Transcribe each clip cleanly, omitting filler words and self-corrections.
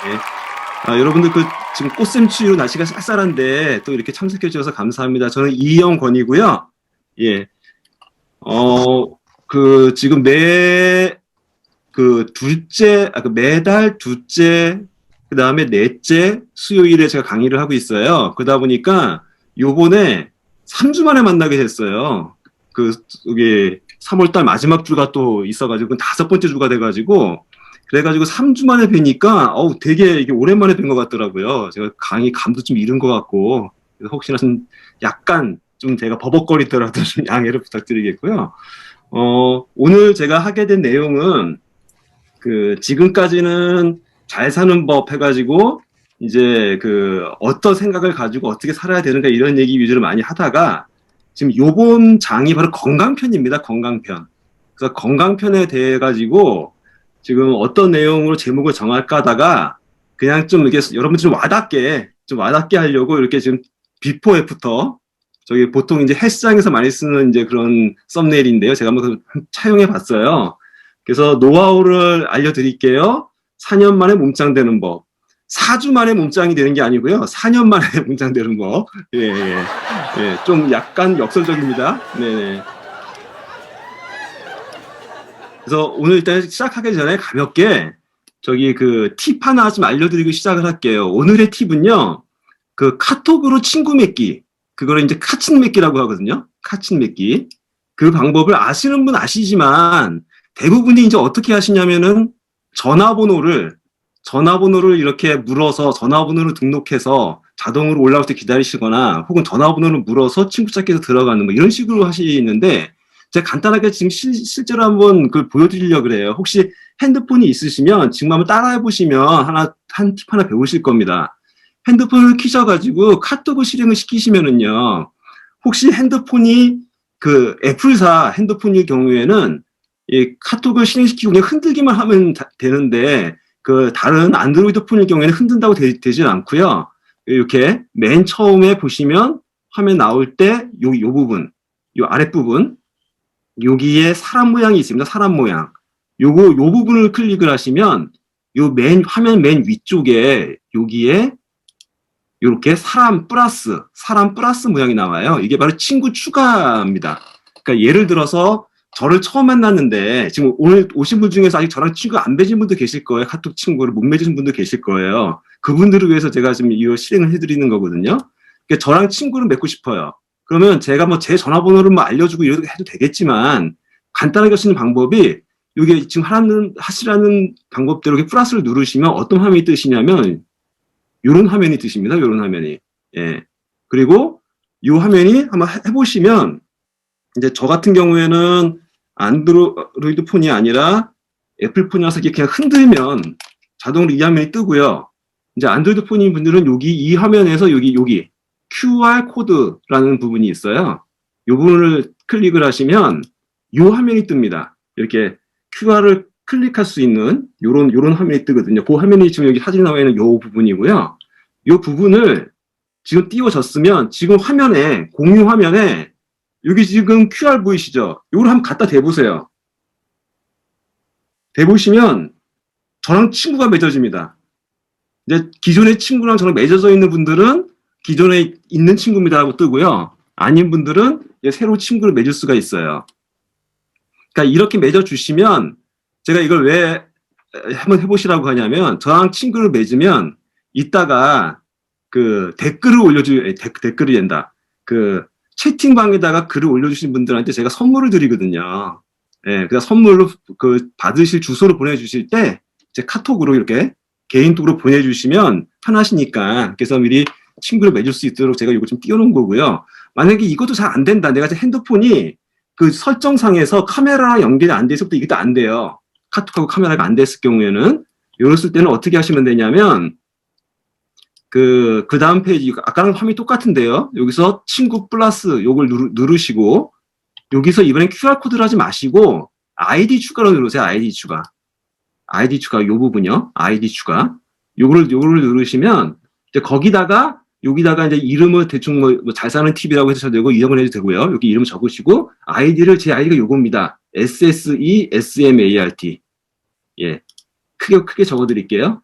예. 여러분들 지금 꽃샘추위로 날씨가 쌀쌀한데 또 이렇게 참석해 주셔서 감사합니다. 저는 이영권이고요. 예. 지금 매달 둘째, 그 다음에 넷째 수요일에 제가 강의를 하고 있어요. 그러다 보니까 요번에 3주 만에 만나게 됐어요. 이게 3월달 마지막 주가 또 있어가지고, 5번째 주가 돼가지고, 그래가지고 3주 만에 뵈니까, 되게 이게 오랜만에 뵌 것 같더라고요. 제가 강의 감도 좀 잃은 것 같고, 그래서 혹시나 좀 약간 좀 제가 버벅거리더라도 좀 양해를 부탁드리겠고요. 오늘 제가 하게 된 내용은, 지금까지는 잘 사는 법 해가지고, 이제 어떤 생각을 가지고 어떻게 살아야 되는가 이런 얘기 위주로 많이 하다가, 지금 요번 장이 바로 건강편입니다. 건강편. 그래서 건강편에 대해 가지고 지금 어떤 내용으로 제목을 정할까 하다가 그냥 좀 이렇게 여러분들 좀 와닿게 하려고 이렇게 지금 비포 애프터 저기 보통 이제 헬스장에서 많이 쓰는 이제 그런 썸네일인데요. 제가 한번 차용해 봤어요. 그래서 노하우를 알려드릴게요. 4년 만에 몸짱 되는 법. 4주 만에 몸짱이 되는 게 아니고요. 4년 만에 몸짱 되는 법. 예, 예. 예, 좀 약간 역설적입니다. 네. 그래서 오늘 일단 시작하기 전에 가볍게 팁 하나 좀 알려드리고 시작을 할게요. 오늘의 팁은요. 카톡으로 친구 맺기. 그거를 이제 카친 맺기라고 하거든요. 카친 맺기. 그 방법을 아시는 분 아시지만 대부분이 이제 어떻게 하시냐면은 전화번호를 이렇게 물어서 전화번호를 등록해서 자동으로 올라올 때 기다리시거나 혹은 전화번호를 물어서 친구 찾기에서 들어가는 뭐 이런 식으로 하시는데 제가 간단하게 지금 실제로 한번 그걸 보여드리려고 그래요. 혹시 핸드폰이 있으시면 지금 한번 따라해 보시면 한 팁 하나 배우실 겁니다. 핸드폰을 키셔가지고 카톡을 실행을 시키시면은요. 혹시 핸드폰이 애플사 핸드폰일 경우에는 이 카톡을 실행시키고 그냥 흔들기만 하면 되는데 다른 안드로이드 폰일 경우에는 흔든다고 되진 않고요. 이렇게 맨 처음에 보시면 화면 나올 때 요 부분, 요 아랫부분 여기에 사람 모양이 있습니다. 사람 모양. 요 부분을 클릭을 하시면 화면 맨 위쪽에 여기에 이렇게 사람 플러스 모양이 나와요. 이게 바로 친구 추가입니다. 그러니까 예를 들어서 저를 처음 만났는데 지금 오늘 오신 분 중에서 아직 저랑 친구 안 맺은 분도 계실 거예요. 카톡 친구를 못 맺은 분도 계실 거예요. 그분들을 위해서 제가 지금 이 실행을 해드리는 거거든요. 그러니까 저랑 친구를 맺고 싶어요. 그러면 제가 뭐 제 전화번호를 뭐 알려주고 이래도 해도 되겠지만 간단하게 할 수 있는 방법이 이게 지금 하시라는 방법대로 이렇게 플러스를 누르시면 어떤 화면이 뜨시냐면 요런 화면이 뜨십니다. 요런 화면이. 예. 그리고 이 화면이 한번 해보시면 이제 저 같은 경우에는 안드로이드 폰이 아니라 애플 폰이라서 이렇게 그냥 흔들면 자동으로 이 화면이 뜨고요. 이제 안드로이드 폰인 분들은 이 화면에서 여기 QR 코드라는 부분이 있어요. 이 부분을 클릭을 하시면 이 화면이 뜹니다. 이렇게 QR을 클릭할 수 있는 요런 화면이 뜨거든요. 그 화면이 지금 여기 사진 나와 있는 요 부분이고요. 요 부분을 지금 띄워졌으면 지금 공유 화면에 여기 지금 QR 보이시죠? 요걸 한번 갖다 대보세요. 대보시면 저랑 친구가 맺어집니다. 이제 기존의 친구랑 저랑 맺어져 있는 분들은 기존에 있는 친구입니다라고 뜨고요. 아닌 분들은 새로 친구를 맺을 수가 있어요. 그러니까 이렇게 맺어주시면 제가 이걸 왜 한번 해보시라고 하냐면 저랑 친구를 맺으면 이따가 댓글이 된다. 채팅방에다가 글을 올려주신 분들한테 제가 선물을 드리거든요. 예, 그래서 선물로 받으실 주소를 보내주실 때 제 카톡으로 이렇게 개인톡으로 보내주시면 편하시니까 그래서 미리 친구를 맺을 수 있도록 제가 이거 좀 띄워놓은 거고요. 만약에 이것도 잘 안 된다. 내가 핸드폰이 설정상에서 카메라랑 연결이 안 돼 있을 때 이게 또 안 돼요. 카톡하고 카메라가 안 됐을 경우에는 이랬을 때는 어떻게 하시면 되냐면 그 다음 페이지 아까랑 화면이 똑같은데요. 여기서 친구 플러스 요걸 누르시고 여기서 이번엔 QR 코드를 하지 마시고 아이디 추가로 누르세요. 아이디 추가 요 부분요. 아이디 추가 요거를 누르시면 이제 여기다가 이제 이름을 대충 잘 사는 팁이라고 해서 되고 이름을 해도 되고요. 여기 이름 적으시고 제 아이디가 요겁니다. SSESMART. 예. 크게 적어 드릴게요.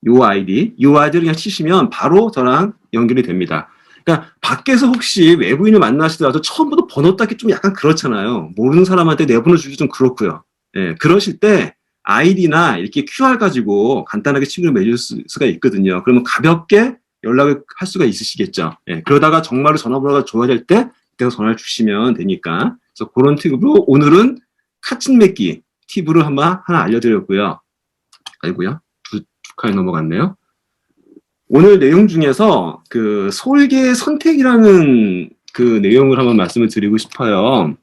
요 아이디를 그냥 치시면 바로 저랑 연결이 됩니다. 그러니까 밖에서 혹시 외부인을 만나시더라도 처음부터 번호 따기 좀 약간 그렇잖아요. 모르는 사람한테 내 번호 주기 좀 그렇고요. 예, 그러실 때 아이디나 이렇게 QR 가지고 간단하게 친구를 맺을 수가 있거든요. 그러면 가볍게 연락을 할 수가 있으시겠죠. 예, 그러다가 정말로 전화번호가 줘야 될 때 그때 전화를 주시면 되니까. 그래서 그런 팁으로 오늘은 카친 맺기 팁으로 하나 알려드렸고요. 아이고요. 두 칸이 넘어갔네요. 오늘 내용 중에서 그 솔개 선택이라는 그 내용을 한번 말씀을 드리고 싶어요.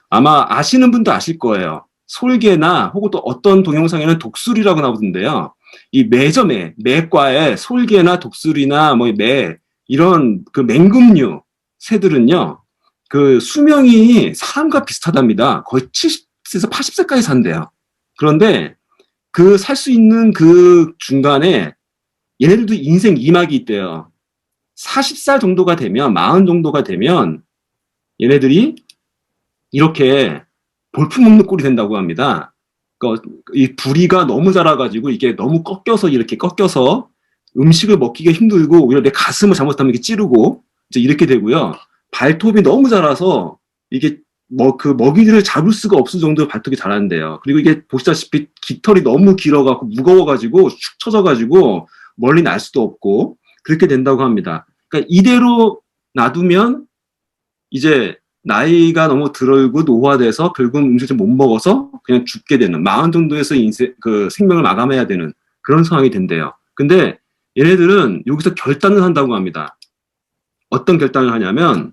아마 아시는 분도 아실 거예요. 솔개나 혹은 또 어떤 동영상에는 독수리라고 나오던데요. 이 매점에 매과에 솔개나 독수리나 뭐 매 이런 그 맹금류 새들은요. 그 수명이 사람과 비슷하답니다. 거의 70세에서 80세까지 산대요. 그런데 그 살 수 있는 그 중간에 얘네들도 인생 2막이 있대요. 40살 정도가 되면 40 정도가 되면 얘네들이 이렇게 볼품없는 꼴이 된다고 합니다. 그러니까 이 부리가 너무 자라가지고 이게 너무 꺾여서 이렇게 꺾여서 음식을 먹기가 힘들고 오히려 내 가슴을 잘못하면 이렇게 찌르고 이제 이렇게 되고요. 발톱이 너무 자라서 이게 그 먹이를 잡을 수가 없을 정도로 발톱이 자란대요. 그리고 이게 보시다시피 깃털이 너무 길어가지고 무거워가지고 축 처져가지고 멀리 날 수도 없고 그렇게 된다고 합니다. 그러니까 이대로 놔두면 이제 나이가 너무 들고 노화돼서 결국은 음식을 못 먹어서 그냥 죽게 되는 40 정도에서 그 생명을 마감해야 되는 그런 상황이 된대요. 근데 얘네들은 여기서 결단을 한다고 합니다. 어떤 결단을 하냐면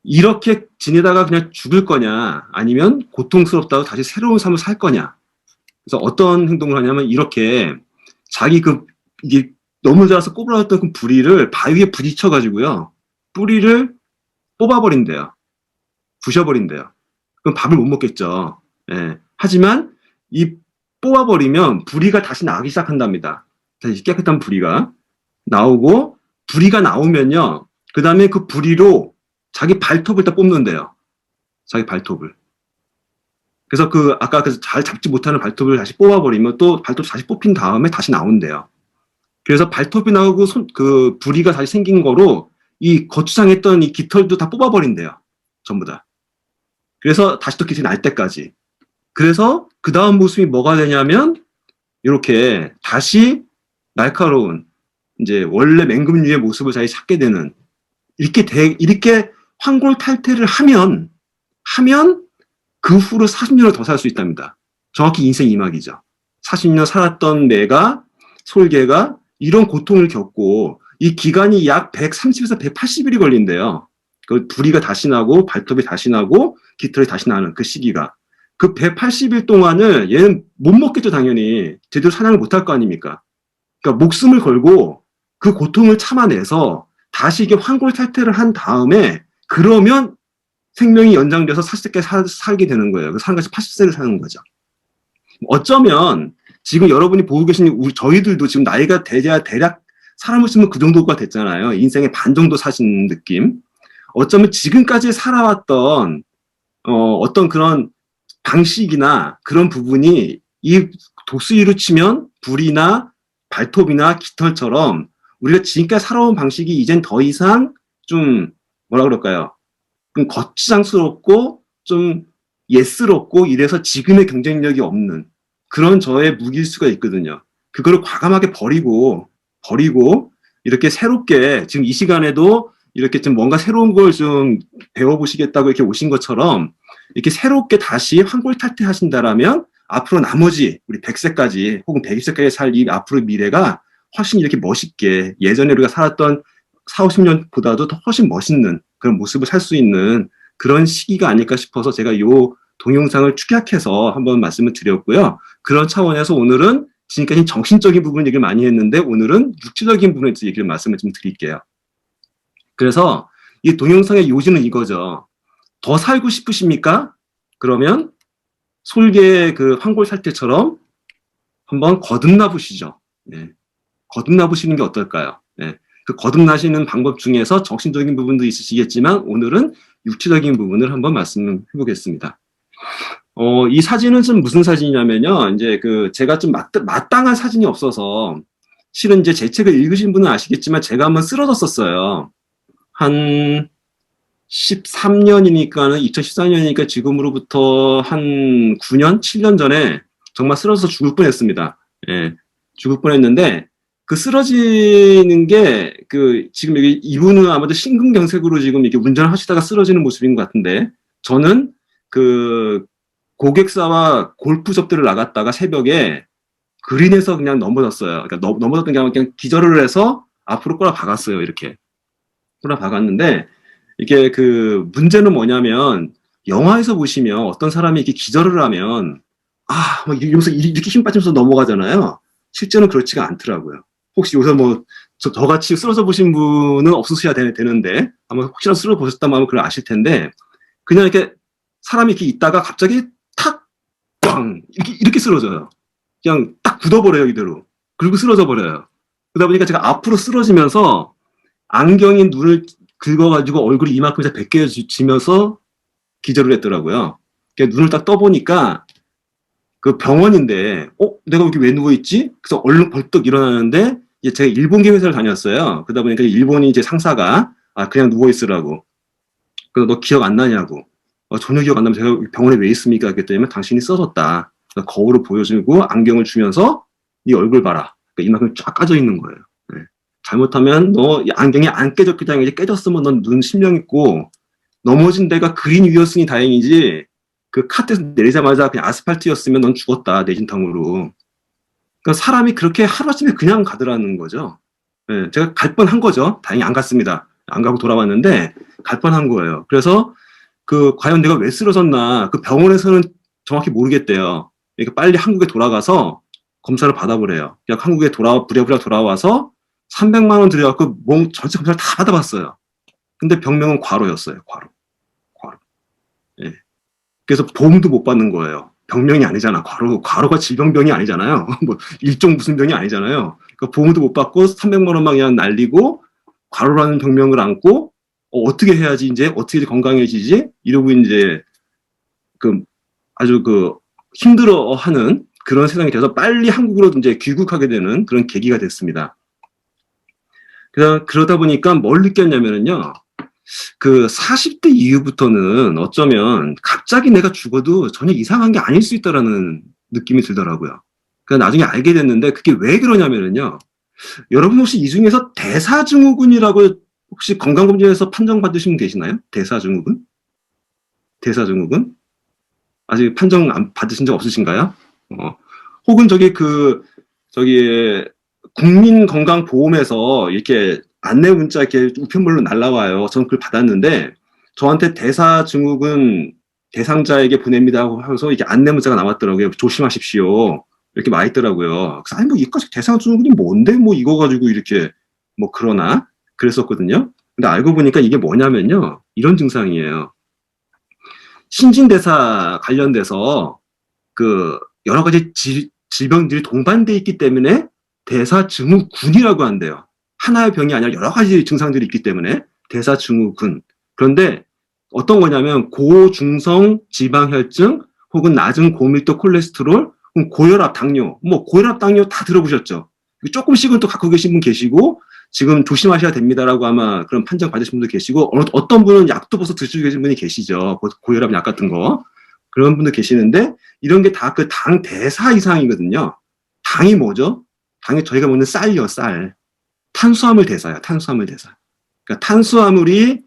이렇게 지내다가 그냥 죽을 거냐 아니면 고통스럽다고 다시 새로운 삶을 살 거냐. 그래서 어떤 행동을 하냐면 이렇게 자기 이게 너무 자라서 꼬부라졌던 그 부리를 바위에 부딪혀가지고요. 뿌리를 뽑아버린대요. 부셔버린대요. 그럼 밥을 못 먹겠죠. 예. 하지만 이 뽑아버리면 부리가 다시 나오기 시작한답니다. 다시 깨끗한 부리가 나오고 부리가 나오면요. 그 다음에 그 부리로 자기 발톱을 다 뽑는데요. 자기 발톱을. 그래서 아까 잘 잡지 못하는 발톱을 다시 뽑아버리면 또 발톱 다시 뽑힌 다음에 다시 나온대요. 그래서 발톱이 나오고 그 부리가 다시 생긴 거로 이 거추장했던 이 깃털도 다 뽑아버린대요. 전부 다. 그래서 다시 또 깃털이 날 때까지. 그래서 그 다음 모습이 뭐가 되냐면 이렇게 다시 날카로운 이제 원래 맹금류의 모습을 다시 찾게 되는 이렇게 황골탈퇴를 하면 그 후로 40년을 더 살 수 있답니다. 정확히 인생 2막이죠. 40년 살았던 솔개가 이런 고통을 겪고 이 기간이 약 130에서 180일이 걸린대요. 그 부리가 다시 나고 발톱이 다시 나고 깃털이 다시 나는 그 시기가. 그 180일 동안을 얘는 못 먹겠죠, 당연히. 제대로 사냥을 못할 거 아닙니까? 그러니까 목숨을 걸고 그 고통을 참아내서 다시 이게 황골탈퇴를 한 다음에 그러면 생명이 연장돼서 40세까지 살게 되는 거예요. 그 사람같이 80세를 사는 거죠. 어쩌면 지금 여러분이 보고 계신 저희들도 지금 나이가 대략 사람을 쓰면 그 정도가 됐잖아요. 인생의 반 정도 사신 느낌. 어쩌면 지금까지 살아왔던 어떤 그런 방식이나 그런 부분이 이 독수리로 치면 불이나 발톱이나 깃털처럼 우리가 지금까지 살아온 방식이 이젠 더 이상 좀 뭐라 그럴까요? 좀 거추장스럽고 좀 예스럽고 이래서 지금의 경쟁력이 없는 그런 저의 무기일 수가 있거든요. 그거를 과감하게 버리고 이렇게 새롭게 지금 이 시간에도 이렇게 좀 뭔가 새로운 걸 좀 배워보시겠다고 이렇게 오신 것처럼 이렇게 새롭게 다시 황골탈퇴하신다라면 앞으로 나머지 우리 100세까지 혹은 120세까지 살 이 앞으로 미래가 훨씬 이렇게 멋있게 예전에 우리가 살았던 40, 50년보다도 더 훨씬 멋있는 그런 모습을 살 수 있는 그런 시기가 아닐까 싶어서 제가 요 동영상을 축약해서 한번 말씀을 드렸고요. 그런 차원에서 오늘은 지금까지 정신적인 부분 얘기를 많이 했는데 오늘은 육체적인 부분에 대해서 얘기를 말씀을 좀 드릴게요. 그래서 이 동영상의 요지는 이거죠. 더 살고 싶으십니까? 그러면 솔개의 그 황골살태처럼 한번 거듭나 보시죠. 네. 거듭나 보시는 게 어떨까요? 네. 그 거듭나시는 방법 중에서 정신적인 부분도 있으시겠지만 오늘은 육체적인 부분을 한번 말씀해 보겠습니다. 이 사진은 좀 무슨 사진이냐면요. 이제 그 제가 좀 마땅한 사진이 없어서 실은 이제 제 책을 읽으신 분은 아시겠지만 제가 한번 쓰러졌었어요. 한 13년이니까는 2014년이니까 지금으로부터 한 9년, 7년 전에 정말 쓰러져서 죽을 뻔했습니다. 예, 죽을 뻔했는데 그 쓰러지는 게 그 지금 여기 이분은 아마도 심근경색으로 지금 이렇게 운전을 하시다가 쓰러지는 모습인 것 같은데 저는 그 고객사와 골프 접대를 나갔다가 새벽에 그린에서 그냥 넘어졌어요. 그러니까 넘어졌던 게 아니라 그냥 기절을 해서 앞으로 꼬라박았어요. 이렇게 꼬라박았는데 이게 그 문제는 뭐냐면 영화에서 보시면 어떤 사람이 이렇게 기절을 하면 막 여기서 이렇게 힘 빠지면서 넘어가잖아요. 실제는 그렇지가 않더라고요. 혹시 여기서 뭐 저같이 쓰러져 보신 분은 없으셔야 되는데 아마 혹시라도 쓰러져 보셨다면 아마 그걸 아실 텐데 그냥 이렇게 사람이 이렇게 있다가 갑자기 탁 꽝 이렇게 쓰러져요. 그냥 딱 굳어버려요 이대로. 그리고 쓰러져 버려요. 그러다 보니까 제가 앞으로 쓰러지면서 안경이 눈을 긁어가지고 얼굴이 이만큼 이상 벗겨지면서 기절을 했더라고요. 눈을 딱 떠보니까 그 병원인데, 내가 여기 왜 누워있지? 그래서 얼른 벌떡 일어나는데, 이제 제가 일본계 회사를 다녔어요. 그러다 보니까 일본인 이제 상사가, 그냥 누워있으라고. 그래서 너 기억 안 나냐고. 전혀 기억 안 나면 제가 병원에 왜 있습니까? 그랬더니 당신이 쓰러졌다. 거울을 보여주고 안경을 주면서 네 얼굴 봐라. 그러니까 이만큼 쫙 까져 있는 거예요. 네. 잘못하면 너 안경이 안 깨졌기 때문에 이제 깨졌으면 넌 눈 실명 있고 넘어진 데가 그린 위였으니 다행이지 그 카트에서 내리자마자 그냥 아스팔트였으면 넌 죽었다 내진탕으로. 그러니까 사람이 그렇게 하루아침에 그냥 가더라는 거죠. 네, 제가 갈 뻔한 거죠. 다행히 안 갔습니다. 안 가고 돌아왔는데 갈 뻔한 거예요. 그래서 그 과연 내가 왜 쓰러졌나 그 병원에서는 정확히 모르겠대요. 그러니까 빨리 한국에 돌아가서 검사를 받아보래요. 그냥 한국에 부랴부랴 돌아와서 300만 원 들여갖고 몸 전체 검사를 다 받아봤어요. 근데 병명은 과로였어요. 과로. 예. 그래서 보험도 못 받는 거예요. 병명이 아니잖아. 과로가 질병병이 아니잖아요. 뭐 일종 무슨 병이 아니잖아요. 그러니까 보험도 못 받고 300만 원만 그냥 날리고 과로라는 병명을 안고 어떻게 해야지 이제 어떻게 건강해지지? 이러고 이제 그 아주 그 힘들어하는 그런 세상이 돼서 빨리 한국으로 이제 귀국하게 되는 그런 계기가 됐습니다. 그러다 보니까 뭘 느꼈냐면요. 그 40대 이후부터는 어쩌면 갑자기 내가 죽어도 전혀 이상한 게 아닐 수 있다라는 느낌이 들더라고요. 그래서 나중에 알게 됐는데 그게 왜 그러냐면요. 여러분 혹시 이 중에서 대사증후군이라고 혹시 건강검진에서 판정받으신 분 계시나요? 대사증후군? 아직 판정 안 받으신 적 없으신가요? 혹은 저기 국민건강보험에서 이렇게 안내 문자 이렇게 우편물로 날라와요. 저는 그걸 받았는데 저한테 대사증후군 대상자에게 보냅니다 하고 해서 이게 안내 문자가 나왔더라고요. 조심하십시오. 이렇게 와 있더라고요. 그래서 아니 뭐 이까지 대사증후군이 뭔데 뭐 이거 가지고 이렇게 뭐 그러나 그랬었거든요. 근데 알고 보니까 이게 뭐냐면요. 이런 증상이에요. 신진대사 관련돼서 그 여러 가지 질병들이 동반돼 있기 때문에 대사증후군이라고 한대요. 하나의 병이 아니라 여러 가지 증상들이 있기 때문에 대사증후군. 그런데 어떤 거냐면 고중성 지방혈증 혹은 낮은 고밀도 콜레스테롤 혹은 고혈압 당뇨. 뭐 고혈압 당뇨 다 들어보셨죠? 조금씩은 또 갖고 계신 분 계시고 지금 조심하셔야 됩니다라고 아마 그런 판정 받으신 분도 계시고 어떤 분은 약도 벌써 드시고 계신 분이 계시죠. 고혈압 약 같은 거. 그런 분도 계시는데 이런 게 다 그 당 대사 이상이거든요. 당이 뭐죠? 당이 저희가 먹는 쌀이요, 쌀. 탄수화물 대사예요, 탄수화물 대사. 그러니까 탄수화물이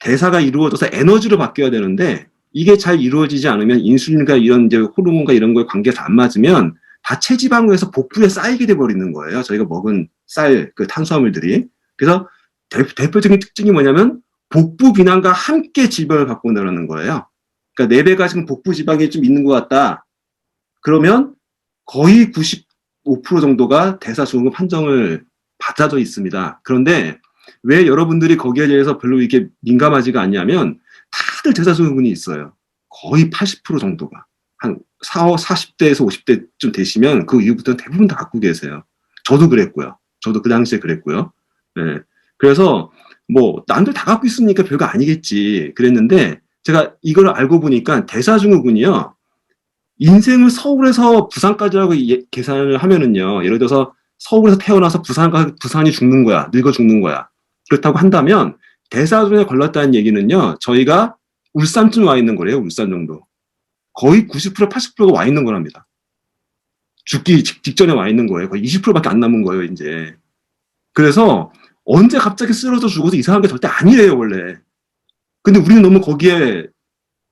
대사가 이루어져서 에너지로 바뀌어야 되는데 이게 잘 이루어지지 않으면 인슐린과 이런 이제 호르몬과 이런 거에 관계가 안 맞으면 다 체지방으로 해서 복부에 쌓이게 돼 버리는 거예요. 저희가 먹은 쌀, 그 탄수화물들이. 그래서 대표적인 특징이 뭐냐면 복부 비만과 함께 질병을 갖고 온다는 거예요. 그러니까 내 배가 지금 복부 지방이 좀 있는 것 같다. 그러면 거의 95% 정도가 대사증후군 판정을 받아져 있습니다. 그런데 왜 여러분들이 거기에 대해서 별로 이렇게 민감하지가 않냐면 다들 대사증후군이 있어요. 거의 80% 정도가. 한 40대에서 50대쯤 되시면 그 이후부터는 대부분 다 갖고 계세요. 저도 그랬고요. 저도 그 당시에 그랬고요. 네. 그래서 뭐 남들 다 갖고 있으니까 별거 아니겠지 그랬는데 제가 이걸 알고 보니까 대사증후군이요. 인생을 서울에서 부산까지라고 계산을 하면은요. 예를 들어서 서울에서 태어나서 부산이 죽는 거야. 늙어 죽는 거야. 그렇다고 한다면 대사존에 걸렸다는 얘기는요. 저희가 울산쯤 와 있는 거래요. 울산 정도. 거의 90% 80%가 와 있는 거랍니다. 죽기 직전에 와 있는 거예요. 거의 20%밖에 안 남은 거예요. 이제. 그래서 언제 갑자기 쓰러져 죽어서 이상한 게 절대 아니래요. 원래. 근데 우리는 너무 거기에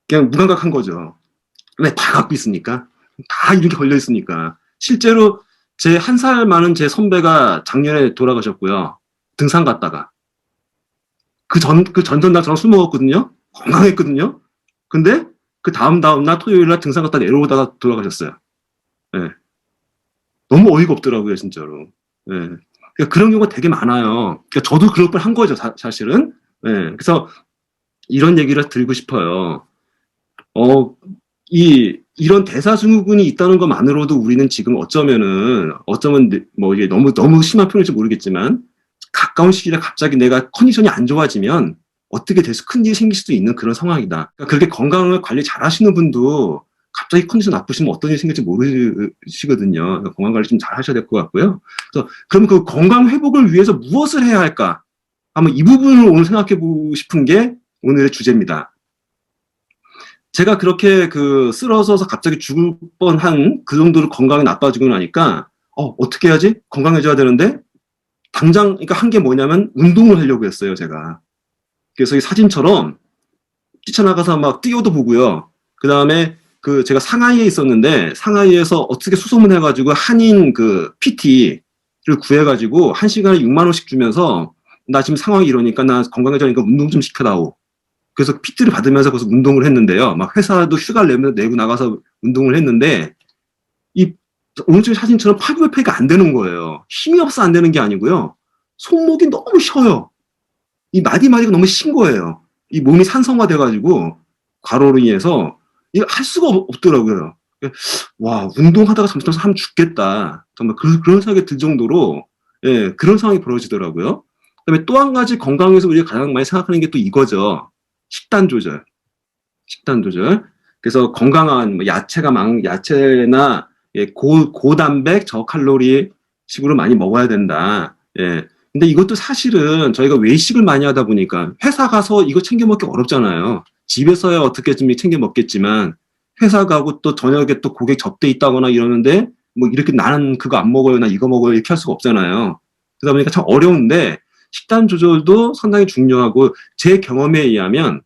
그냥 무감각한 거죠. 왜 다 갖고 있으니까. 다 이렇게 걸려 있으니까. 실제로 제 1살 많은 제 선배가 작년에 돌아가셨고요. 등산 갔다가. 그 전날 저랑 술 먹었거든요. 건강했거든요. 근데 그 다음 날 토요일 날 등산 갔다 내려오다가 돌아가셨어요. 예. 너무 어이가 없더라고요, 진짜로. 예. 그러니까 그런 경우가 되게 많아요. 그러니까 저도 그럴 뻔한 거죠, 사실은. 예. 그래서 이런 얘기를 드리고 싶어요. 이런 대사증후군이 있다는 것만으로도 우리는 지금 어쩌면 뭐 이게 너무 심한 표현일지 모르겠지만 가까운 시기에 갑자기 내가 컨디션이 안 좋아지면 어떻게 돼서 큰일이 생길 수도 있는 그런 상황이다. 그러니까 그렇게 건강을 관리 잘 하시는 분도 갑자기 컨디션 나쁘시면 어떤 일이 생길지 모르시거든요. 그러니까 건강 관리 좀 잘 하셔야 될 것 같고요. 그래서 그럼 그 건강 회복을 위해서 무엇을 해야 할까? 한번 이 부분을 오늘 생각해 보고 싶은 게 오늘의 주제입니다. 제가 그렇게 쓰러져서 갑자기 죽을 뻔한 그 정도로 건강이 나빠지고 나니까 어떻게 해야지? 건강해져야 되는데 당장 그러니까 한 게 뭐냐면 운동을 하려고 했어요, 제가. 그래서 이 사진처럼 뛰쳐나가서 막 뛰어도 보고요. 그다음에 제가 상하이에 있었는데 상하이에서 어떻게 수소문 해가지고 한인 PT를 구해가지고 1시간에 6만 원씩 주면서 나 지금 상황이 이러니까 나 건강해지니까 운동 좀 시켜다오. 그래서 PT를 받으면서 거기서 운동을 했는데요. 막 회사도 휴가를 내고 나가서 운동을 했는데 이 오른쪽 사진처럼 팔굽혀펴기가 안 되는 거예요. 힘이 없어 안 되는 게 아니고요. 손목이 너무 셔요. 이 마디마디가 너무 신 거예요. 이 몸이 산성화돼가지고 과로로 인해서 이거 할 수가 없더라고요. 와, 운동하다가 잘못해서 하면 죽겠다. 정말 그런 생각이 들 정도로 예, 그런 상황이 벌어지더라고요. 그다음에 또 한 가지 건강에서 우리가 가장 많이 생각하는 게 또 이거죠. 식단 조절. 식단 조절. 그래서 건강한 야채나 예, 고단백, 저칼로리 식으로 많이 먹어야 된다. 예. 근데 이것도 사실은 저희가 외식을 많이 하다 보니까 회사 가서 이거 챙겨 먹기 어렵잖아요. 집에서야 어떻게 좀 챙겨 먹겠지만 회사 가고 또 저녁에 또 고객 접대 있다거나 이러는데 뭐 이렇게 나는 그거 안 먹어요, 나 이거 먹어요 이렇게 할 수가 없잖아요. 그러다 보니까 참 어려운데 식단 조절도 상당히 중요하고 제 경험에 의하면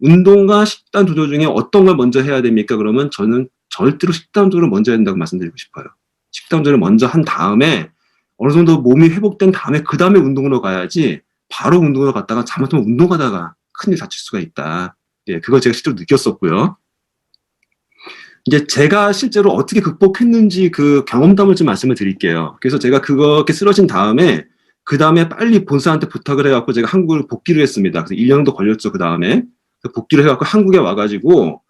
운동과 식단 조절 중에 어떤 걸 먼저 해야 됩니까? 그러면 저는 절대로 식단 조절을 먼저 해야 된다고 말씀드리고 싶어요. 식단 조절을 먼저 한 다음에 어느 정도 몸이 회복된 다음에 그 다음에 운동으로 가야지 바로 운동으로 갔다가 잘못하면 운동하다가 큰일 다칠 수가 있다. 예, 그걸 제가 실제로 느꼈었고요. 이제 제가 실제로 어떻게 극복했는지 그 경험담을 좀 말씀을 드릴게요. 그래서 제가 그렇게 쓰러진 다음에 그 다음에 빨리 본사한테 부탁을 해갖고 제가 한국을 복귀를 했습니다. 그래서 1년도 걸렸죠. 그 다음에 복귀를 해갖고 한국에 와가지고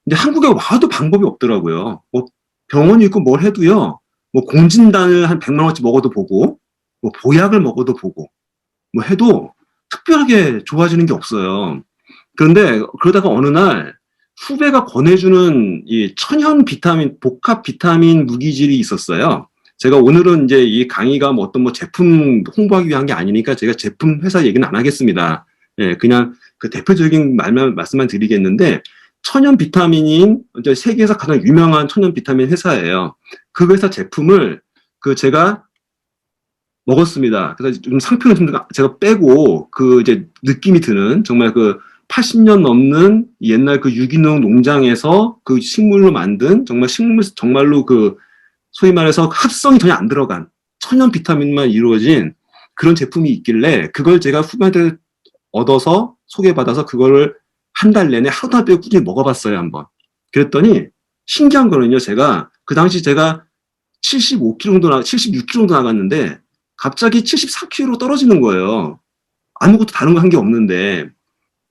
근데 한국에 와도 방법이 없더라고요. 뭐 병원이 있고 뭘 해도요. 뭐 공진단을 한 100만 원치 먹어도 보고 뭐 보약을 먹어도 보고 뭐 해도 특별하게 좋아지는 게 없어요. 그런데 그러다가 어느 날 후배가 권해주는 이 천연 비타민, 복합 비타민 무기질이 있었어요. 제가 오늘은 이제 이 강의가 뭐 어떤 뭐 제품 홍보하기 위한 게 아니니까 제가 제품 회사 얘기는 안 하겠습니다. 예, 그냥 그 대표적인 말씀만 드리겠는데 천연 비타민인 이제 세계에서 가장 유명한 천연 비타민 회사예요. 그 회사 제품을 제가 먹었습니다. 그래서 좀 상표는 좀 제가 빼고 이제 느낌이 드는 정말 80년 넘는 옛날 유기농 농장에서 식물로 만든 정말로 소위 말해서 합성이 전혀 안 들어간 천연 비타민만 이루어진 그런 제품이 있길래 그걸 제가 후배한테 얻어서 소개받아서 그거를 한 달 내내 하루도 안 빼고 꾸준히 먹어봤어요, 한번. 그랬더니 신기한 거는요, 그 당시 제가 76kg 정도 나갔는데 갑자기 74kg로 떨어지는 거예요. 아무것도 다른 거 한 게 없는데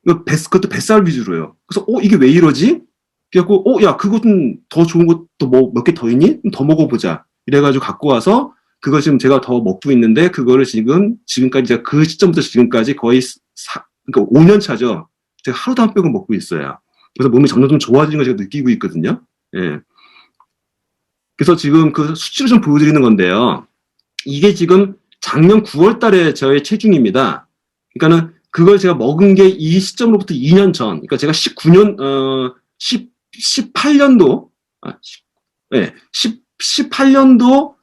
그것도 뱃살 위주로요. 그래서 이게 왜 이러지? 그래갖고 야 그것은 더 좋은 것도 뭐 몇 개 더 있니? 더 먹어보자. 이래가지고 갖고 와서 그거 지금 제가 더 먹고 있는데 그거를 지금까지 제가 그 시점부터 지금까지 거의 그러니까 5년 차죠. 제가 하루도 안 빼고 먹고 있어요. 그래서 몸이 점점 좀 좋아지는 걸 제가 느끼고 있거든요. 예. 그래서 지금 그 수치를 좀 보여드리는 건데요. 이게 지금 작년 9월 달에 저의 체중입니다. 그러니까는 그걸 제가 먹은 게 이 시점으로부터 2년 전, 그러니까 제가 19년, 18년도, 네, 18년도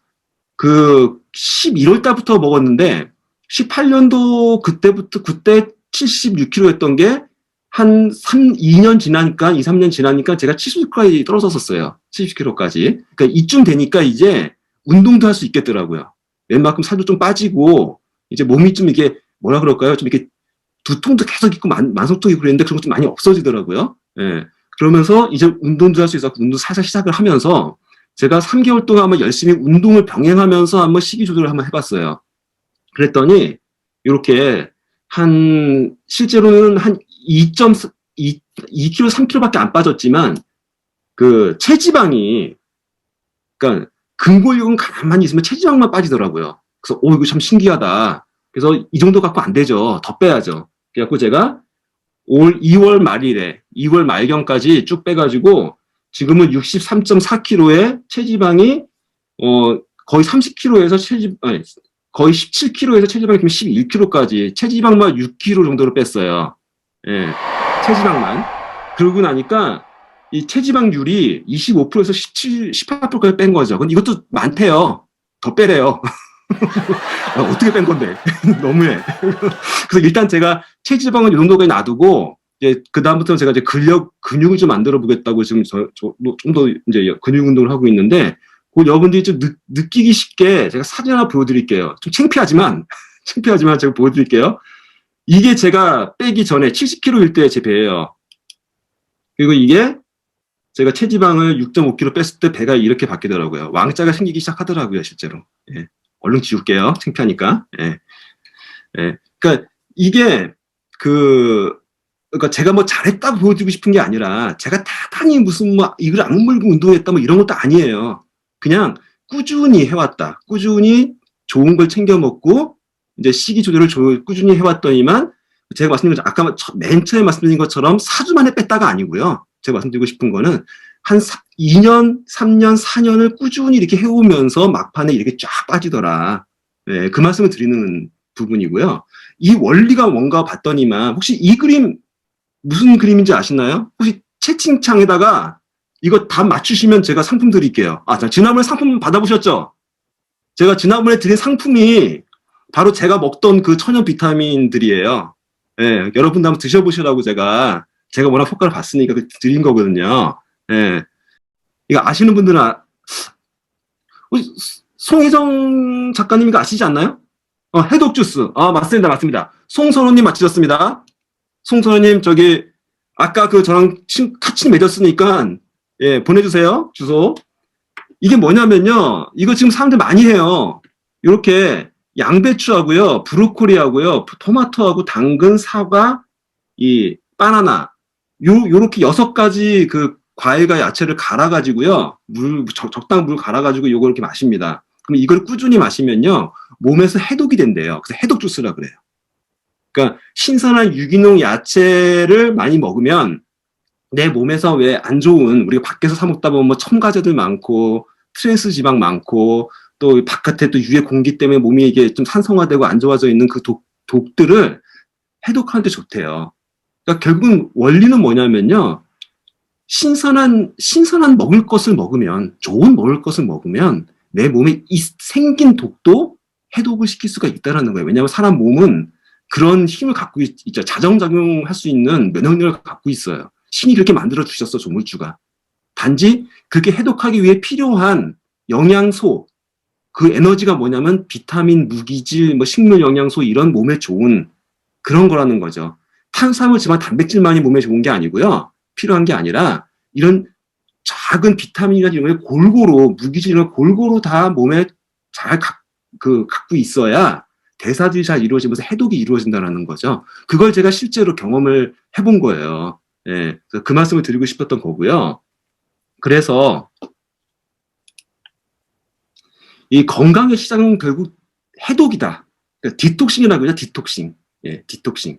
그 11월 달부터 먹었는데, 18년도 그때 76kg였던 게 한 2년 지나니까, 2, 3년 지나니까 제가 70kg까지 떨어졌었어요. 70kg까지. 그러니까 이쯤 되니까 이제 운동도 할 수 있겠더라고요. 웬만큼 살도 좀 빠지고, 이제 몸이 좀 이게, 뭐라 그럴까요? 좀 이렇게 두통도 계속 있고, 만성통이 그랬는데 그런 것도 많이 없어지더라고요. 예. 그러면서 이제 운동도 할 수 있어서 운동 살살 시작을 하면서 제가 3개월 동안 한번 열심히 운동을 병행하면서 한번 식이 조절을 한번 해봤어요. 그랬더니, 이렇게 실제로는 한 2kg, 3kg밖에 안 빠졌지만, 그 체지방이, 그러니까 근골격은 가만히 있으면 체지방만 빠지더라고요. 그래서 이거 참 신기하다. 그래서 이 정도 갖고 안 되죠. 더 빼야죠. 그래갖고 제가 올 2월 말일에 2월 말경까지 쭉 빼가지고 지금은 63.4kg에 체지방이 거의 30kg에서 거의 17kg에서 체지방이 11kg까지 체지방만 6kg 정도로 뺐어요. 예, 체지방만. 그러고 나니까 이 체지방률이 25%에서 18%까지 뺀 거죠. 근데 이것도 많대요. 더 빼래요. 어떻게 뺀 건데? 너무해. 그래서 일단 제가 체지방은 이 정도까지 놔두고, 이제 그다음부터 제가 이제 근육을 좀 만들어 보겠다고 지금 좀 더 이제 근육 운동을 하고 있는데, 그 여러분들이 좀 느끼기 쉽게 제가 사진 하나 보여드릴게요. 좀 창피하지만 제가 보여드릴게요. 이게 제가 빼기 전에 70kg일 때 제 배예요. 그리고 이게 제가 체지방을 6.5kg 뺐을 때 배가 이렇게 바뀌더라고요. 왕자가 생기기 시작하더라고요, 실제로. 예. 얼른 지울게요. 창피하니까. 예. 예. 그러니까 이게 그러니까 제가 뭐 잘했다고 보여드리고 싶은 게 아니라 제가 대단히 무슨 뭐 이걸 악물고 운동했다 뭐 이런 것도 아니에요. 그냥 꾸준히 해왔다. 꾸준히 좋은 걸 챙겨 먹고 이제 식이 조절을 꾸준히 해왔더니만 제가 말씀드린 것처럼 아까 맨 처음에 말씀드린 것처럼 4주 만에 뺐다가 아니고요. 제가 말씀드리고 싶은 거는 한 2년, 3년, 4년을 꾸준히 이렇게 해오면서 막판에 이렇게 쫙 빠지더라. 네, 그 말씀을 드리는 부분이고요. 이 원리가 뭔가 봤더니만 혹시 이 그림 무슨 그림인지 아시나요? 혹시 채팅창에다가 이거 답 맞추시면 제가 상품 드릴게요. 자, 지난번에 상품 받아보셨죠? 제가 지난번에 드린 상품이 바로 제가 먹던 그 천연 비타민들이에요. 예, 여러분도 한번 드셔보시라고 제가 워낙 효과를 봤으니까 드린 거거든요. 예. 이거 아시는 분들은 송혜정 작가님 이거 아시지 않나요? 해독 주스. 맞습니다. 송선호님 맞추셨습니다. 송선호님 저기 아까 저랑 같이 맺었으니까 예, 보내주세요. 주소. 이게 뭐냐면요. 이거 지금 사람들 많이 해요. 이렇게 양배추하고요, 브로콜리하고요, 토마토하고 당근, 사과, 이 바나나 요렇게 6가지 그 과일과 야채를 갈아가지고요, 적당 물 갈아가지고 요거 이렇게 마십니다. 그럼 이걸 꾸준히 마시면요, 몸에서 해독이 된대요. 그래서 해독 주스라 그래요. 그러니까 신선한 유기농 야채를 많이 먹으면 내 몸에서 왜 안 좋은, 우리가 밖에서 사 먹다 보면 뭐 첨가제들 많고 트랜스 지방 많고 또 바깥에 또 유해 공기 때문에 몸이 이게 좀 산성화되고 안 좋아져 있는 그 독들을 해독하는데 좋대요. 그러니까 결국은 원리는 뭐냐면요. 신선한 먹을 것을 먹으면, 좋은 먹을 것을 먹으면 내 몸에 생긴 독도 해독을 시킬 수가 있다는 거예요. 왜냐하면 사람 몸은 그런 힘을 갖고 있죠. 자정작용할 수 있는 면역력을 갖고 있어요. 신이 그렇게 만들어 주셨어, 조물주가. 단지 그렇게 해독하기 위해 필요한 영양소, 그 에너지가 뭐냐면 비타민, 무기질, 뭐 식물 영양소 이런 몸에 좋은 그런 거라는 거죠. 탄수화물, 지방, 단백질만이 몸에 좋은 게 아니고요. 필요한 게 아니라 이런 작은 비타민이나 이런 걸 골고루, 무기질을 골고루 다 몸에 잘 갖고 있어야 대사들이 잘 이루어지면서 해독이 이루어진다는 거죠. 그걸 제가 실제로 경험을 해본 거예요. 예, 그 말씀을 드리고 싶었던 거고요. 그래서 이 건강의 시작은 결국 해독이다. 그러니까 디톡싱이라고 하죠. 디톡싱. 예, 디톡싱.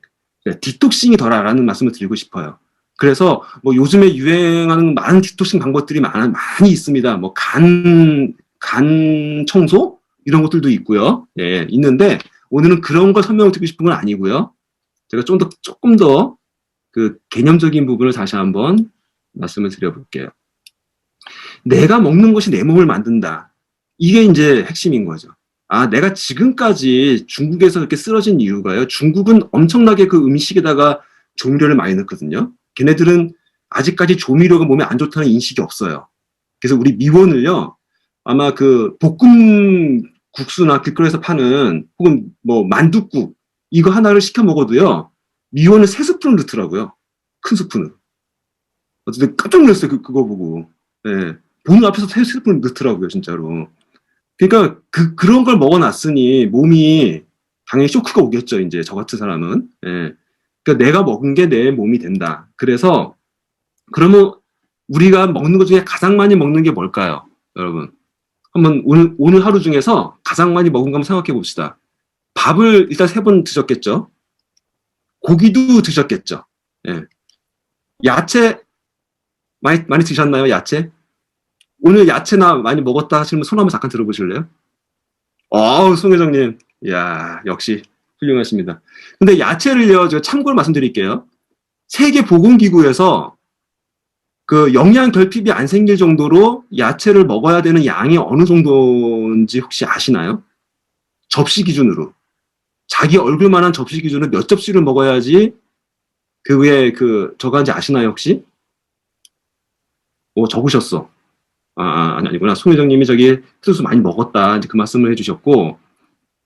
디톡싱이 덜하라는 말씀을 드리고 싶어요. 그래서 뭐 요즘에 유행하는 많은 기토식 방법들이 많이 있습니다. 뭐 간 청소 이런 것들도 있고요. 예, 있는데 오늘은 그런 걸 설명드리고 싶은 건 아니고요. 제가 조금 더 그 개념적인 부분을 다시 한번 말씀을 드려볼게요. 내가 먹는 것이 내 몸을 만든다. 이게 이제 핵심인 거죠. 아, 내가 지금까지 중국에서 그렇게 쓰러진 이유가요. 중국은 엄청나게 그 음식에다가 조미료를 많이 넣거든요. 걔네들은 아직까지 조미료가 몸에 안 좋다는 인식이 없어요. 그래서 우리 미원을요, 아마 그 볶음 국수나 길거리에서 파는 혹은 뭐 만둣국 이거 하나를 시켜 먹어도요, 미원을 3스푼을 넣더라고요. 큰 스푼을. 어쨌든 깜짝 놀랐어요. 그거 보고. 예. 보는 앞에서 3스푼을 넣더라고요, 진짜로. 그러니까 그런 걸 먹어놨으니 몸이 당연히 쇼크가 오겠죠. 이제 저 같은 사람은. 예. 그러니까 내가 먹은 게 내 몸이 된다. 그래서 그러면 우리가 먹는 것 중에 가장 많이 먹는 게 뭘까요, 여러분? 한번 오늘 하루 중에서 가장 많이 먹은 거 한번 생각해 봅시다. 밥을 일단 3번 드셨겠죠. 고기도 드셨겠죠. 예. 야채 많이 드셨나요? 야채? 오늘 야채나 많이 먹었다 하시면 손 한번 잠깐 들어보실래요? 송 회장님. 이야, 역시 훌륭하십니다. 근데 야채를요, 제가 참고로 말씀드릴게요. 세계보건기구에서 그 영양 결핍이 안 생길 정도로 야채를 먹어야 되는 양이 어느 정도인지 혹시 아시나요? 접시 기준으로. 자기 얼굴만한 접시 기준으로 몇 접시를 먹어야지 그 외에 저거인지 아시나요, 혹시? 적으셨어. 아니구나. 송 회장님이 저기 트루스 많이 먹었다. 이제 그 말씀을 해주셨고,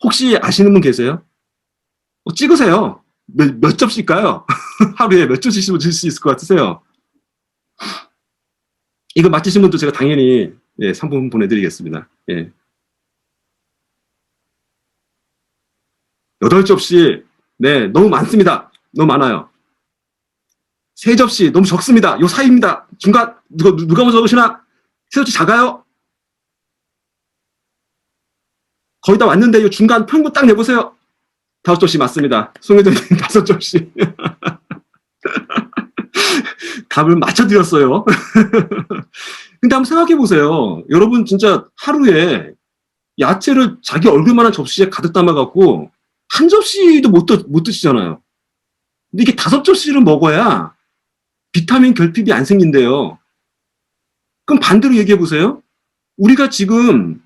혹시 아시는 분 계세요? 찍으세요. 몇 접시일까요? 하루에 몇 접시씩 드실 수 있을 것 같으세요? 이거 맞히신 분도 제가 당연히 상품 보내드리겠습니다. 예. 8접시. 네, 너무 많습니다. 너무 많아요. 3접시 너무 적습니다. 요 사이입니다. 중간 누가 먼저 적으시나? 3접시 작아요? 거의 다 왔는데 요 중간 평균 딱 내보세요. 5접시 맞습니다. 송혜정님 5접시. 답을 맞춰드렸어요. 근데 한번 생각해보세요. 여러분 진짜 하루에 야채를 자기 얼굴만한 접시에 가득 담아갖고 한 접시도 못 드시잖아요. 근데 이게 5접시를 먹어야 비타민 결핍이 안 생긴대요. 그럼 반대로 얘기해보세요. 우리가 지금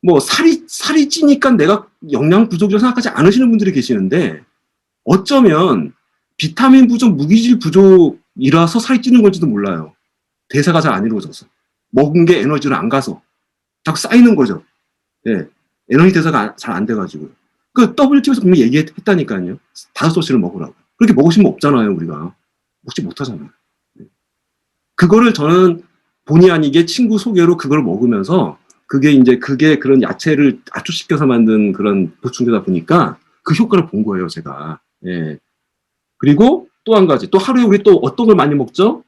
뭐 살이 찌니까 내가 영양 부족이라고 생각하지 않으시는 분들이 계시는데 어쩌면 비타민 부족, 무기질 부족이라서 살이 찌는 건지도 몰라요. 대사가 잘 안 이루어져서. 먹은 게 에너지로 안 가서. 자꾸 쌓이는 거죠. 예. 에너지 대사가 잘 안 돼가지고. 그 WTO에서 분명히 얘기했다니까요. 5접시를 먹으라고. 그렇게 먹으시면 없잖아요, 우리가. 먹지 못하잖아요. 그거를 저는 본의 아니게 친구 소개로 그걸 먹으면서 그게 그런 야채를 압축시켜서 만든 그런 보충제다 보니까 그 효과를 본 거예요, 제가. 예. 그리고 또 한 가지. 또 하루에 우리 또 어떤 걸 많이 먹죠?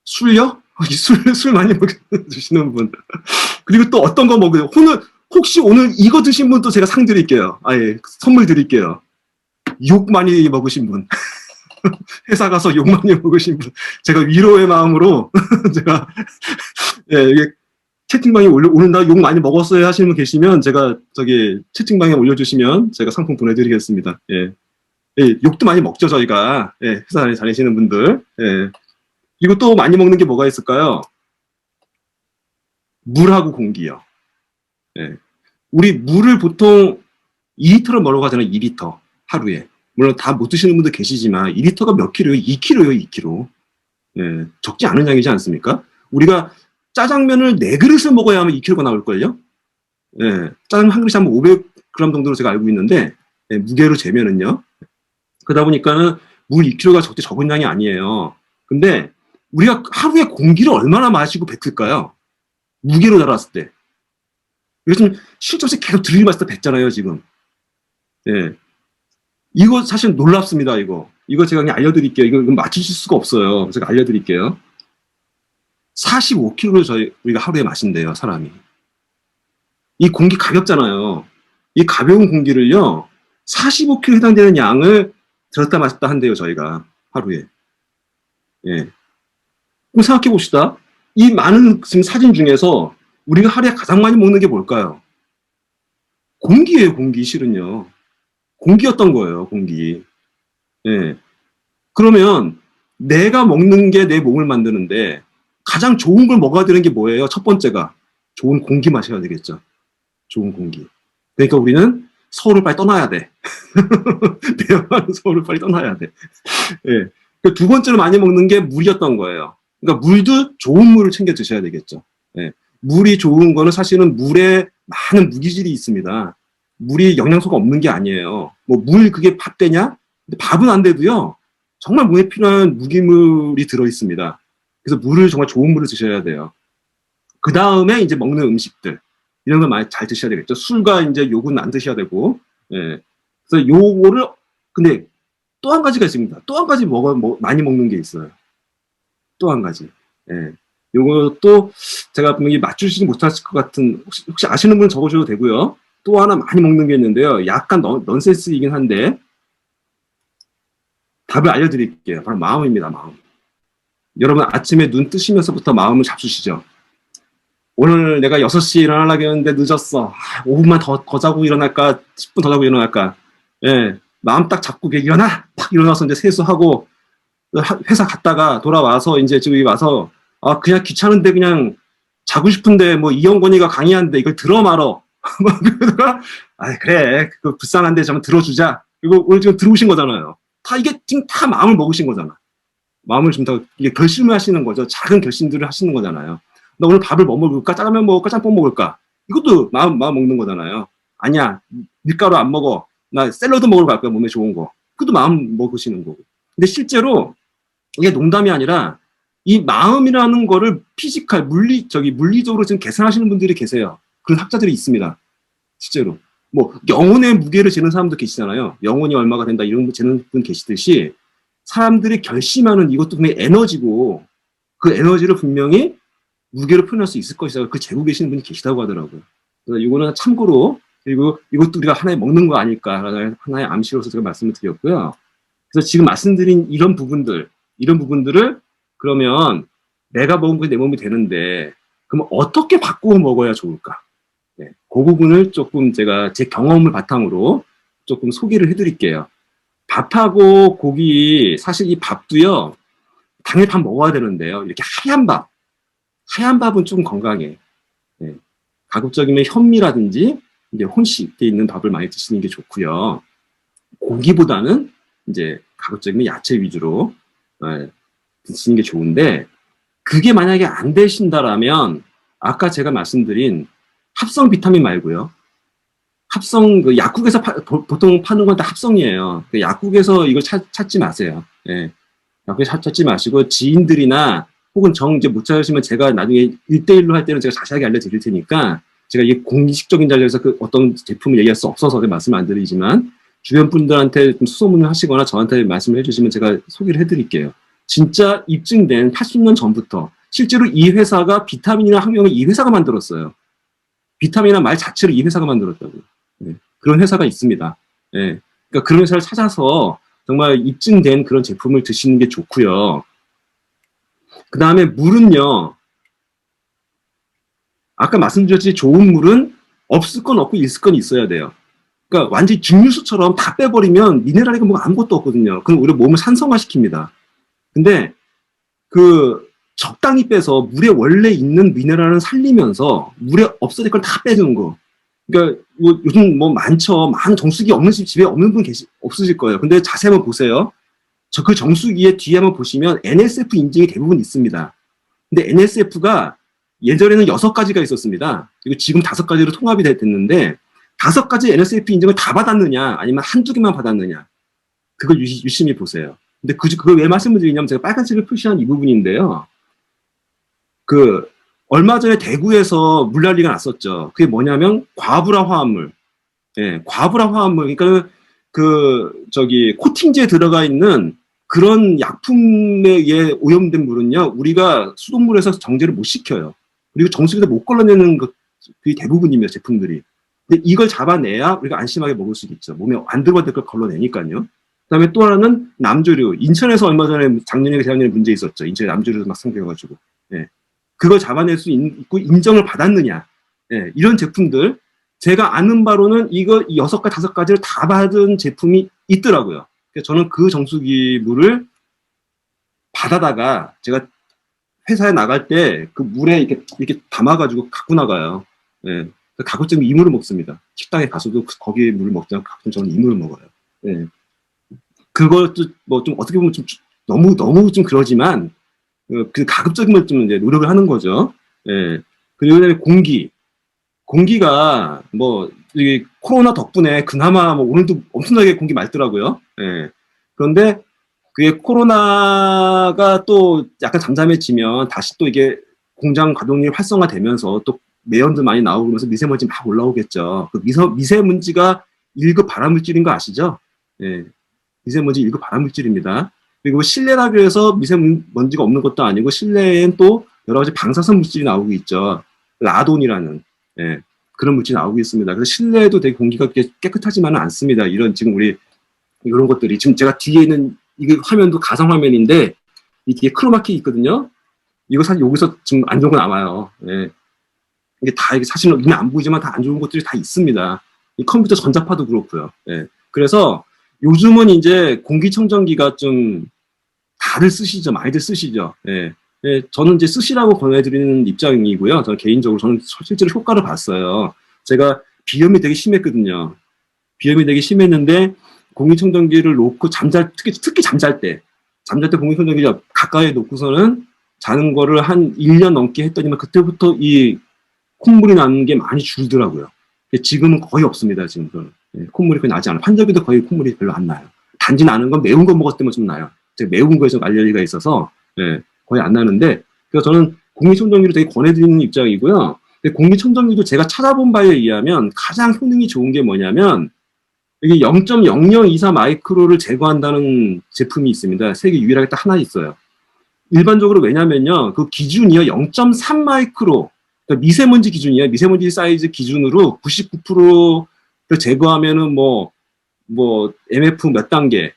술요? 술 많이 드시는 분. 그리고 또 어떤 거 먹어요? 혹시 오늘 이거 드신 분 또 제가 상 드릴게요. 선물 드릴게요. 욕 많이 먹으신 분. 회사 가서 욕 많이 먹으신 분. 제가 위로의 마음으로 제가 이게 채팅방에 오는다 욕 많이 먹었어요 하시는 분 계시면 제가 저기 채팅방에 올려주시면 제가 상품 보내드리겠습니다. 예. 욕도 많이 먹죠 저희가. 회사 다니시는 분들. 그리고 또 많이 먹는 게 뭐가 있을까요? 물하고 공기요. 우리 물을 보통 2리터를 먹으러 가잖아요. 2리터 하루에. 물론 다 못 드시는 분도 계시지만 2리터가 몇 킬로예요? 2킬로예요. 2킬로. 적지 않은 양이지 않습니까? 우리가 짜장면을 4그릇을 먹어야 하면 2킬로가 나올걸요? 짜장면 한 그릇이 한 500g 정도로 제가 알고 있는데 무게로 재면은요. 그러다 보니까는 물 2킬로가 적은 양이 아니에요. 근데 우리가 하루에 공기를 얼마나 마시고 뱉을까요? 무게로 달았을 때. 요즘 쉴 틈 없이 계속 들이마시다 뱉잖아요, 지금. 이거 사실 놀랍습니다, 이거. 이거 제가 그냥 알려드릴게요. 이거 맞추실 수가 없어요. 제가 알려드릴게요. 45kg를 우리가 하루에 마신대요, 사람이. 이 공기 가볍잖아요. 이 가벼운 공기를요, 45kg 해당되는 양을 들었다 마셨다 한대요, 저희가. 하루에. 예. 그럼 생각해 봅시다. 이 많은 지금 사진 중에서 우리가 하루에 가장 많이 먹는 게 뭘까요? 공기예요, 공기, 실은요. 공기였던 거예요, 공기. 예. 그러면 내가 먹는 게 내 몸을 만드는데 가장 좋은 걸 먹어야 되는 게 뭐예요? 첫 번째가 좋은 공기 마셔야 되겠죠. 좋은 공기. 그러니까 우리는 서울을 빨리 떠나야 돼. 대화는 서울을 빨리 떠나야 돼. 예. 두 번째로 많이 먹는 게 물이었던 거예요. 그러니까 물도 좋은 물을 챙겨 드셔야 되겠죠. 예. 물이 좋은 거는 사실은 물에 많은 무기질이 있습니다. 물이 영양소가 없는 게 아니에요. 뭐 물 그게 밥 되냐? 근데 밥은 안 돼도요. 정말 몸에 필요한 무기물이 들어 있습니다. 그래서 물을 정말 좋은 물을 드셔야 돼요. 그 다음에 이제 먹는 음식들 이런 걸 많이 잘 드셔야 되겠죠. 술과 이제 욕은 안 드셔야 되고, 예. 그래서 요거를 근데 또 한 가지가 있습니다. 또 한 가지 많이 먹는 게 있어요. 또 한 가지. 예. 요것도 제가 분명히 맞추시지 못하실 것 같은 혹시 아시는 분 적어줘도 되고요. 또 하나 많이 먹는 게 있는데요. 약간 넌센스이긴 한데 답을 알려드릴게요. 바로 마음입니다. 마음. 여러분 아침에 눈 뜨시면서부터 마음을 잡수시죠. 오늘 내가 6시에 일어나려고 했는데 늦었어. 5분만 더 자고 일어날까? 10분 더 자고 일어날까? 예. 마음 딱 잡고 일어나! 팍 일어나서 이제 세수하고 회사 갔다가 돌아와서 이제 저기 와서 아 그냥 귀찮은데 그냥 자고 싶은데 뭐 이영권이가 강의하는데 이걸 들어 말어. 그러다가 아 그래 그 불쌍한데 좀 들어주자. 이거 오늘 지금 들어오신 거잖아요. 다 이게 지금 다 마음을 먹으신 거잖아. 마음을 좀 더 이게 결심을 하시는 거죠. 작은 결심들을 하시는 거잖아요. 나 오늘 밥을 뭐 먹을까? 짜장면 먹을까? 짬뽕 먹을까? 이것도 마음 먹는 거잖아요. 아니야 밀가루 안 먹어. 나 샐러드 먹으러 갈 거야. 몸에 좋은 거. 그것도 마음 먹으시는 거고. 근데 실제로 이게 농담이 아니라 이 마음이라는 거를 피지컬 물리적으로 지금 계산하시는 분들이 계세요. 그런 학자들이 있습니다. 실제로. 뭐 영혼의 무게를 재는 사람도 계시잖아요. 영혼이 얼마가 된다 이런 거 재는 분 계시듯이 사람들이 결심하는 이것도 분명히 에너지고 그 에너지를 분명히 무게로 표현할 수 있을 것이다. 그 재고 계시는 분이 계시다고 하더라고요. 그래서 이거는 참고로 그리고 이것도 우리가 하나의 먹는 거 아닐까 하나의 암시로서 제가 말씀을 드렸고요. 그래서 지금 말씀드린 이런 부분들을 그러면 내가 먹은 게 내 몸이 되는데 그럼 어떻게 바꾸어 먹어야 좋을까? 네, 그 부분을 조금 제가 제 경험을 바탕으로 조금 소개를 해드릴게요. 밥하고 고기 사실 이 밥도요 당연히 밥 먹어야 되는데요. 이렇게 하얀 밥은 좀 건강해. 네, 가급적이면 현미라든지 이제 혼식 돼 있는 밥을 많이 드시는 게 좋고요. 고기보다는 이제 가급적이면 야채 위주로 드시는 게 좋은데 그게 만약에 안 되신다라면 아까 제가 말씀드린 합성 비타민 말고요. 합성 그 약국에서 보통 파는 건 다 합성이에요. 그 약국에서 이걸 찾지 마세요. 예. 약국에서 찾지 마시고 지인들이나 혹은 이제 못 찾으시면 제가 나중에 1대1로 할 때는 제가 자세하게 알려드릴 테니까 제가 이게 공식적인 자리에서 그 어떤 제품을 얘기할 수 없어서 말씀을 안 드리지만 주변 분들한테 좀 수소문을 하시거나 저한테 말씀을 해주시면 제가 소개를 해드릴게요. 진짜 입증된 80년 전부터 실제로 이 회사가 비타민이나 항명을 이 회사가 만들었어요. 비타민이나 말 자체를 이 회사가 만들었다고요. 네. 그런 회사가 있습니다. 네. 그러니까 그런 회사를 찾아서 정말 입증된 그런 제품을 드시는 게 좋고요. 그 다음에 물은요. 아까 말씀드렸듯이 좋은 물은 없을 건 없고 있을 건 있어야 돼요. 그러니까 완전히 증류수처럼 다 빼버리면 미네랄이가 뭐 아무것도 없거든요. 그럼 오히려 몸을 산성화시킵니다. 근데 그 적당히 빼서 물에 원래 있는 미네랄은 살리면서 물에 없어질 걸 다 빼주는 거. 그러니까 뭐 요즘 뭐 많죠. 많은 정수기 없는 집에 없는 분 없으실 거예요. 근데 자세히 한번 보세요. 그 정수기의 뒤에 한번 보시면 NSF 인증이 대부분 있습니다. 근데 NSF가 예전에는 6가지가 있었습니다. 그리고 지금 5가지로 통합이 됐는데 5가지 NSF 인증을 다 받았느냐 아니면 한두 개만 받았느냐 그걸 유심히 보세요. 근데 그걸 왜 말씀을 드리냐면 제가 빨간색을 표시한 이 부분인데요. 그 얼마 전에 대구에서 물난리가 났었죠. 그게 뭐냐면 과부라 화합물. 예, 과부라 화합물. 그러니까 코팅제에 들어가 있는 그런 약품에 의해 오염된 물은요, 우리가 수돗물에서 정제를 못 시켜요. 그리고 정수기도 못 걸러내는 그게 대부분입니다, 제품들이. 근데 이걸 잡아내야 우리가 안심하게 먹을 수 있죠. 몸에 안 들어갈 걸 걸러내니까요. 그다음에 또 하나는 남조류. 인천에서 얼마 전에 작년에 재작년에 문제 있었죠. 인천에 남조류 막 생겨가지고. 예. 그걸 잡아낼 수 있고 인정을 받았느냐. 예. 이런 제품들. 제가 아는 바로는 이거 6가지, 5가지를 다 받은 제품이 있더라고요. 그래서 저는 그 정수기물을 받아다가 제가 회사에 나갈 때 그 물에 이렇게 담아가지고 갖고 나가요. 예. 가급적 이물을 먹습니다. 식당에 가서도 거기에 물을 먹지만 가끔 저는 이물을 먹어요. 예. 그것도 뭐 좀 어떻게 보면 좀 너무 좀 그러지만 그 가급적인 걸 좀 이제 노력을 하는 거죠. 예. 그리고 그다음에 공기가 뭐 이 코로나 덕분에 그나마 뭐 오늘도 엄청나게 공기 맑더라고요. 예. 그런데 그게 코로나가 또 약간 잠잠해지면 다시 또 이게 공장 가동률이 활성화되면서 또 매연도 많이 나오고 그러면서 미세먼지 막 올라오겠죠. 그 미세먼지가 1급 발암물질인 거 아시죠? 예. 미세먼지 1급 발암물질입니다. 그리고 실내라고 해서 미세먼지가 없는 것도 아니고 실내엔 또 여러 가지 방사선 물질이 나오고 있죠. 라돈이라는 예, 그런 물질이 나오고 있습니다. 그래서 실내에도 되게 공기가 깨끗하지만은 않습니다. 이런 지금 우리 이런 것들이 지금 제가 뒤에 있는 이게 화면도 가상 화면인데 이 뒤에 크로마키 있거든요. 이거 사실 여기서 지금 안 좋은 거 나와요. 예. 이게 다 이게 사실은 눈에 안 보이지만 다 안 좋은 것들이 다 있습니다. 이 컴퓨터 전자파도 그렇고요. 예. 그래서 요즘은 이제 공기청정기가 좀 다들 쓰시죠. 많이들 쓰시죠. 예. 예, 저는 이제 쓰시라고 권해드리는 입장이고요. 저는 개인적으로 저는 실제로 효과를 봤어요. 제가 비염이 되게 심했거든요. 비염이 되게 심했는데 공기청정기를 놓고 특히 잠잘 때 공기청정기를 가까이 놓고서는 자는 거를 한 1년 넘게 했더니만 그때부터 이 콧물이 나는 게 많이 줄더라고요. 지금은 거의 없습니다. 지금 예, 콧물이 거의 나지 않아요. 환절기도 거의 콧물이 별로 안 나요. 단지 나는 건 매운 거 먹었을 때만 좀 나요. 제가 매운 거에 좀 알레르기가 있어서 예, 거의 안 나는데 그래서 저는 공기청정기를 되게 권해드리는 입장이고요. 근데 공기청정기도 제가 찾아본 바에 의하면 가장 효능이 좋은 게 뭐냐면 이게 0.0024 마이크로를 제거한다는 제품이 있습니다. 세계 유일하게 딱 하나 있어요. 일반적으로 왜냐면요. 그 기준이요. 0.3 마이크로 그러니까 미세먼지 기준이에요. 미세먼지 사이즈 기준으로 99%를 제거하면은 뭐 MF 몇 단계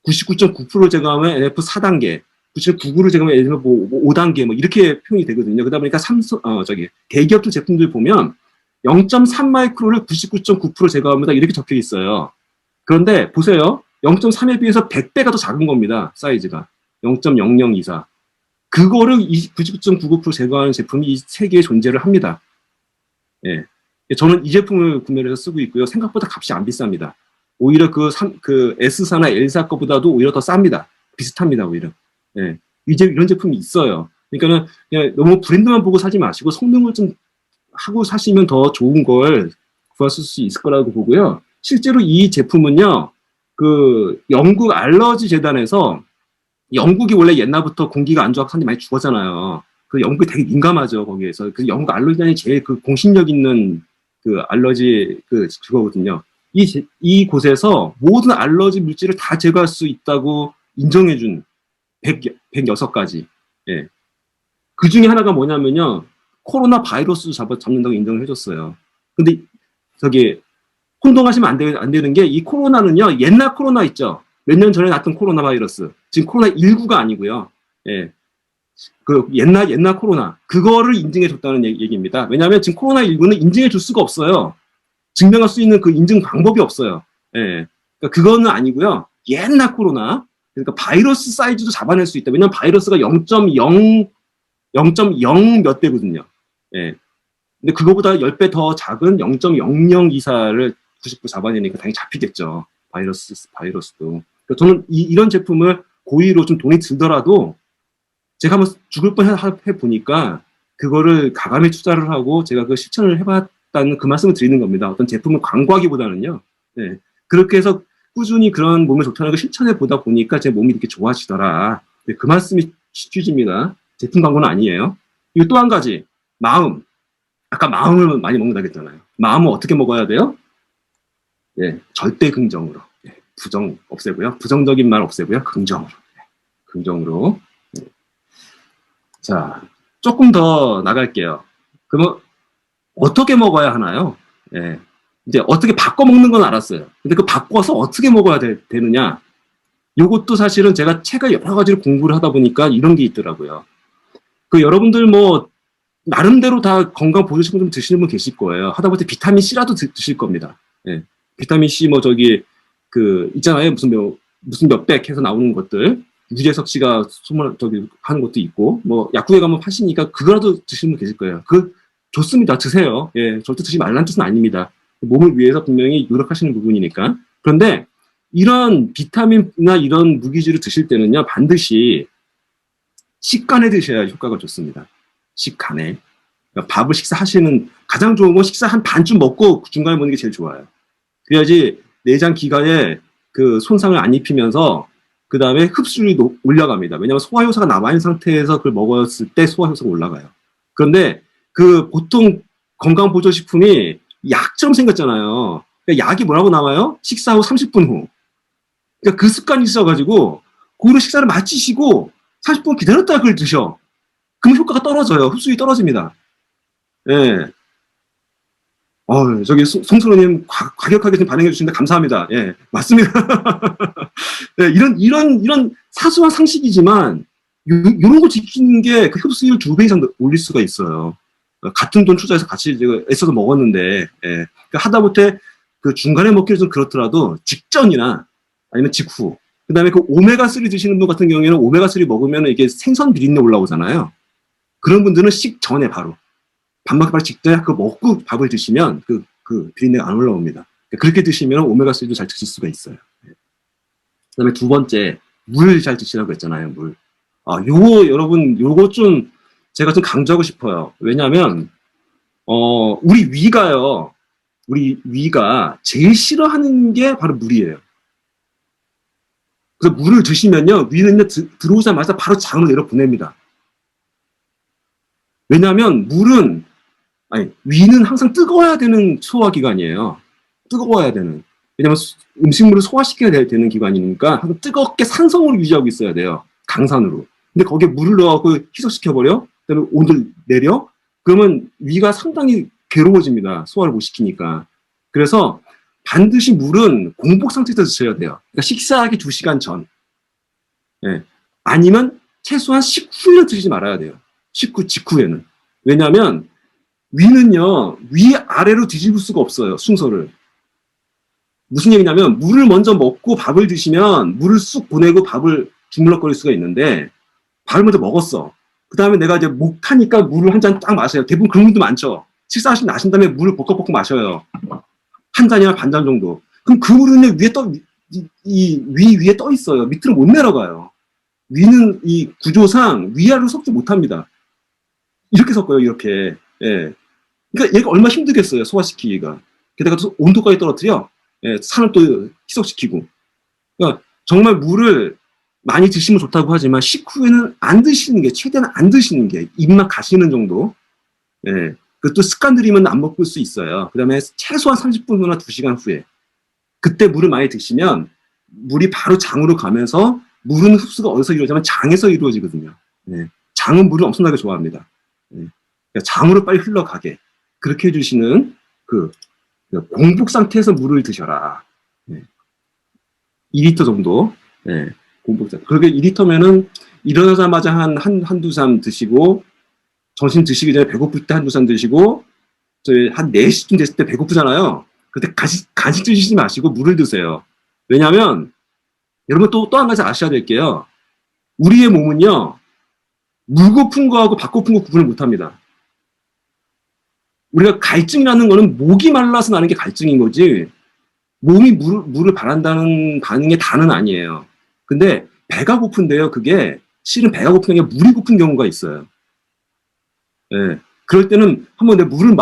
99.9% 제거하면 NF 4단계 99를 제거하면 예를 들어 뭐 5단계 뭐 이렇게 표현이 되거든요. 그러다 보니까 대기업들 제품들 보면 0.3 마이크로를 99.9% 제거합니다. 이렇게 적혀 있어요. 그런데 보세요. 0.3에 비해서 100배가 더 작은 겁니다. 사이즈가. 0.0024. 그거를 99.99% 제거하는 제품이 이 세계에 존재를 합니다. 예. 저는 이 제품을 구매를 해서 쓰고 있고요. 생각보다 값이 안 비쌉니다. 오히려 그 S사나 L사 거보다도 오히려 더 쌉니다. 비슷합니다, 오히려. 예. 이런 제품이 있어요. 그러니까는 그냥 너무 브랜드만 보고 사지 마시고 성능을 좀 하고 사시면 더 좋은 걸 구하실 수 있을 거라고 보고요. 실제로 이 제품은요, 그 영국 알러지 재단에서 영국이 원래 옛날부터 공기가 안 좋아서 사람들이 많이 죽었잖아요. 그 영국이 되게 민감하죠, 거기에서. 그 영국 알러지 재단이 제일 그 공신력 있는 그 알러지 그거거든요. 이 곳에서 모든 알러지 물질을 다 제거할 수 있다고 인정해준 106가지. 예. 그 중에 하나가 뭐냐면요. 코로나 바이러스 잡는다고 인정을 해줬어요. 근데 혼동하시면 안 되는 게 이 코로나는요. 옛날 코로나 있죠. 몇 년 전에 났던 코로나 바이러스. 지금 코로나19가 아니고요. 예. 그 옛날 코로나. 그거를 인증해줬다는 얘기입니다. 왜냐하면 지금 코로나19는 인증해줄 수가 없어요. 증명할 수 있는 그 인증 방법이 없어요. 예. 그러니까 그거는 아니고요. 옛날 코로나. 그러니까 바이러스 사이즈도 잡아낼 수 있다. 왜냐면 바이러스가 0.0 몇 대거든요. 예. 근데 그거보다 10배 더 작은 0.0024를 99 잡아내니까 당연히 잡히겠죠. 바이러스도. 그러니까 저는 이런 제품을 고의로 좀 돈이 들더라도 제가 한번 죽을 뻔 해보니까 그거를 가감히 투자를 하고 제가 그 실천을 해봤다는 그 말씀을 드리는 겁니다. 어떤 제품을 광고하기보다는요. 예. 그렇게 해서 꾸준히 그런 몸에 좋다는 걸 실천해 보다 보니까 제 몸이 이렇게 좋아지더라. 네, 그 말씀이 취지입니다. 제품 광고는 아니에요. 그리고 또 한 가지, 마음. 아까 마음을 많이 먹는다고 했잖아요. 마음은 어떻게 먹어야 돼요? 예, 절대 긍정으로. 예, 부정 없애고요. 부정적인 말 없애고요. 긍정으로. 예, 긍정으로. 예. 자, 조금 더 나갈게요. 그러면 어떻게 먹어야 하나요? 예. 이제 어떻게 바꿔 먹는 건 알았어요. 근데 그 바꿔서 어떻게 먹어야 되느냐? 요것도 사실은 제가 책을 여러 가지를 공부를 하다 보니까 이런 게 있더라고요. 그 여러분들 뭐 나름대로 다 건강 보조식품 좀 드시는 분 계실 거예요. 하다못해 비타민 C라도 드실 겁니다. 예. 비타민 C 뭐 저기 그 있잖아요. 무슨 몇백 해서 나오는 것들. 유재석 씨가 소문 저기 하는 것도 있고 뭐 약국에 가면 파시니까 그거라도 드시는 분 계실 거예요. 그 좋습니다. 드세요. 예. 절대 드시지 말라는 뜻은 아닙니다. 몸을 위해서 분명히 노력하시는 부분이니까. 그런데 이런 비타민이나 이런 무기질을 드실 때는요. 반드시 식간에 드셔야 효과가 좋습니다. 식간에. 그러니까 밥을 식사하시는 가장 좋은 건 식사 한 반쯤 먹고 중간에 먹는 게 제일 좋아요. 그래야지 내장 기관에 그 손상을 안 입히면서 그 다음에 흡수율이 올라갑니다. 왜냐하면 소화효소가 남아있는 상태에서 그걸 먹었을 때 소화효소가 올라가요. 그런데 그 보통 건강보조식품이 약처럼 생겼잖아요. 그러니까 약이 뭐라고 나와요? 식사 후 30분 후. 그러니까 그 습관이 있어가지고 그거를 식사를 마치시고 30분 기다렸다가 그걸 드셔. 그럼 효과가 떨어져요. 흡수율이 떨어집니다. 예. 송선호님 과격하게 좀 반응해 주시는데 감사합니다. 예, 맞습니다. 예, 이런 사소한 상식이지만, 이런 거 지키는 게 그 흡수율 2배 이상 올릴 수가 있어요. 같은 돈 투자해서 같이 애써서 먹었는데, 예. 그러니까 하다못해 그 중간에 먹기는 좀 그렇더라도 직전이나 아니면 직후. 그 다음에 그 오메가3 드시는 분 같은 경우에는 오메가3 먹으면 이게 생선 비린내 올라오잖아요. 그런 분들은 식전에 바로. 밥 먹기 바로 직전에 그거 먹고 밥을 드시면 그 비린내가 안 올라옵니다. 그렇게 드시면 오메가3도 잘 드실 수가 있어요. 그 다음에 두 번째, 물 잘 드시라고 했잖아요, 물. 여러분, 요거 좀 제가 좀 강조하고 싶어요. 왜냐면, 우리 위가 제일 싫어하는 게 바로 물이에요. 그래서 물을 드시면요, 위는요, 들어오자마자 바로 장으로 내려 보냅니다. 왜냐하면 위는 항상 뜨거워야 되는 소화기관이에요. 뜨거워야 되는. 왜냐면 음식물을 소화시켜야 되는 기관이니까 항상 뜨겁게 산성으로 유지하고 있어야 돼요. 강산으로. 근데 거기에 물을 넣어서 희석시켜버려? 그다음에 온도를 내려? 그러면 위가 상당히 괴로워집니다. 소화를 못 시키니까. 그래서 반드시 물은 공복 상태에서 드셔야 돼요. 그러니까 식사하기 2시간 전. 예. 아니면 최소한 식후에 드시지 말아야 돼요. 식후 직후에는. 왜냐하면 위는요, 위아래로 뒤집을 수가 없어요, 순서를. 무슨 얘기냐면, 물을 먼저 먹고 밥을 드시면, 물을 쑥 보내고 밥을 주물럭거릴 수가 있는데, 밥을 먼저 먹었어. 그 다음에 내가 이제 목 타니까 물을 한 잔 딱 마셔요. 대부분 그런 분도 많죠. 나신 다음에 물을 벅벅벅 마셔요. 한 잔이나 반 잔 정도. 그럼 그 물은 위 위에 떠 있어요. 밑으로 못 내려가요. 위는 이 구조상 위아래로 섞지 못합니다. 이렇게 섞어요, 이렇게. 예. 그러니까 얘가 얼마나 힘들겠어요, 소화시키기가. 게다가 또 온도까지 떨어뜨려. 예, 산을 또 희석시키고. 그러니까 정말 물을 많이 드시면 좋다고 하지만 식후에는 안 드시는 게, 최대한 안 드시는 게, 입맛 가시는 정도. 예. 그것도 습관 들이면 안 먹을 수 있어요. 그 다음에 최소한 30분 후나 2시간 후에. 그때 물을 많이 드시면 물이 바로 장으로 가면서 물은 흡수가 어디서 이루어지냐면 장에서 이루어지거든요. 예. 장은 물을 엄청나게 좋아합니다. 예. 그러니까 장으로 빨리 흘러가게. 그렇게 해주시는 공복 상태에서 물을 드셔라. 네. 2리터 정도. 네. 공복 상태. 그렇게 2리터면은 일어나자마자 한두 잔 드시고, 점심 드시기 전에 배고플 때 한두 잔 드시고, 한 4시쯤 됐을 때 배고프잖아요. 그때 간식 드시지 마시고 물을 드세요. 왜냐면, 여러분 또 한 가지 아셔야 될 게요. 우리의 몸은요, 물 고픈 거하고 밥 고픈 거 구분을 못 합니다. 우리가 갈증이라는 거는 목이 말라서 나는 게 갈증인 거지, 몸이 물을 바란다는 반응의 단은 아니에요. 근데 배가 고픈데요, 그게 실은 배가 고픈 게 물이 고픈 경우가 있어요. 예. 그럴 때는 한번 내 물을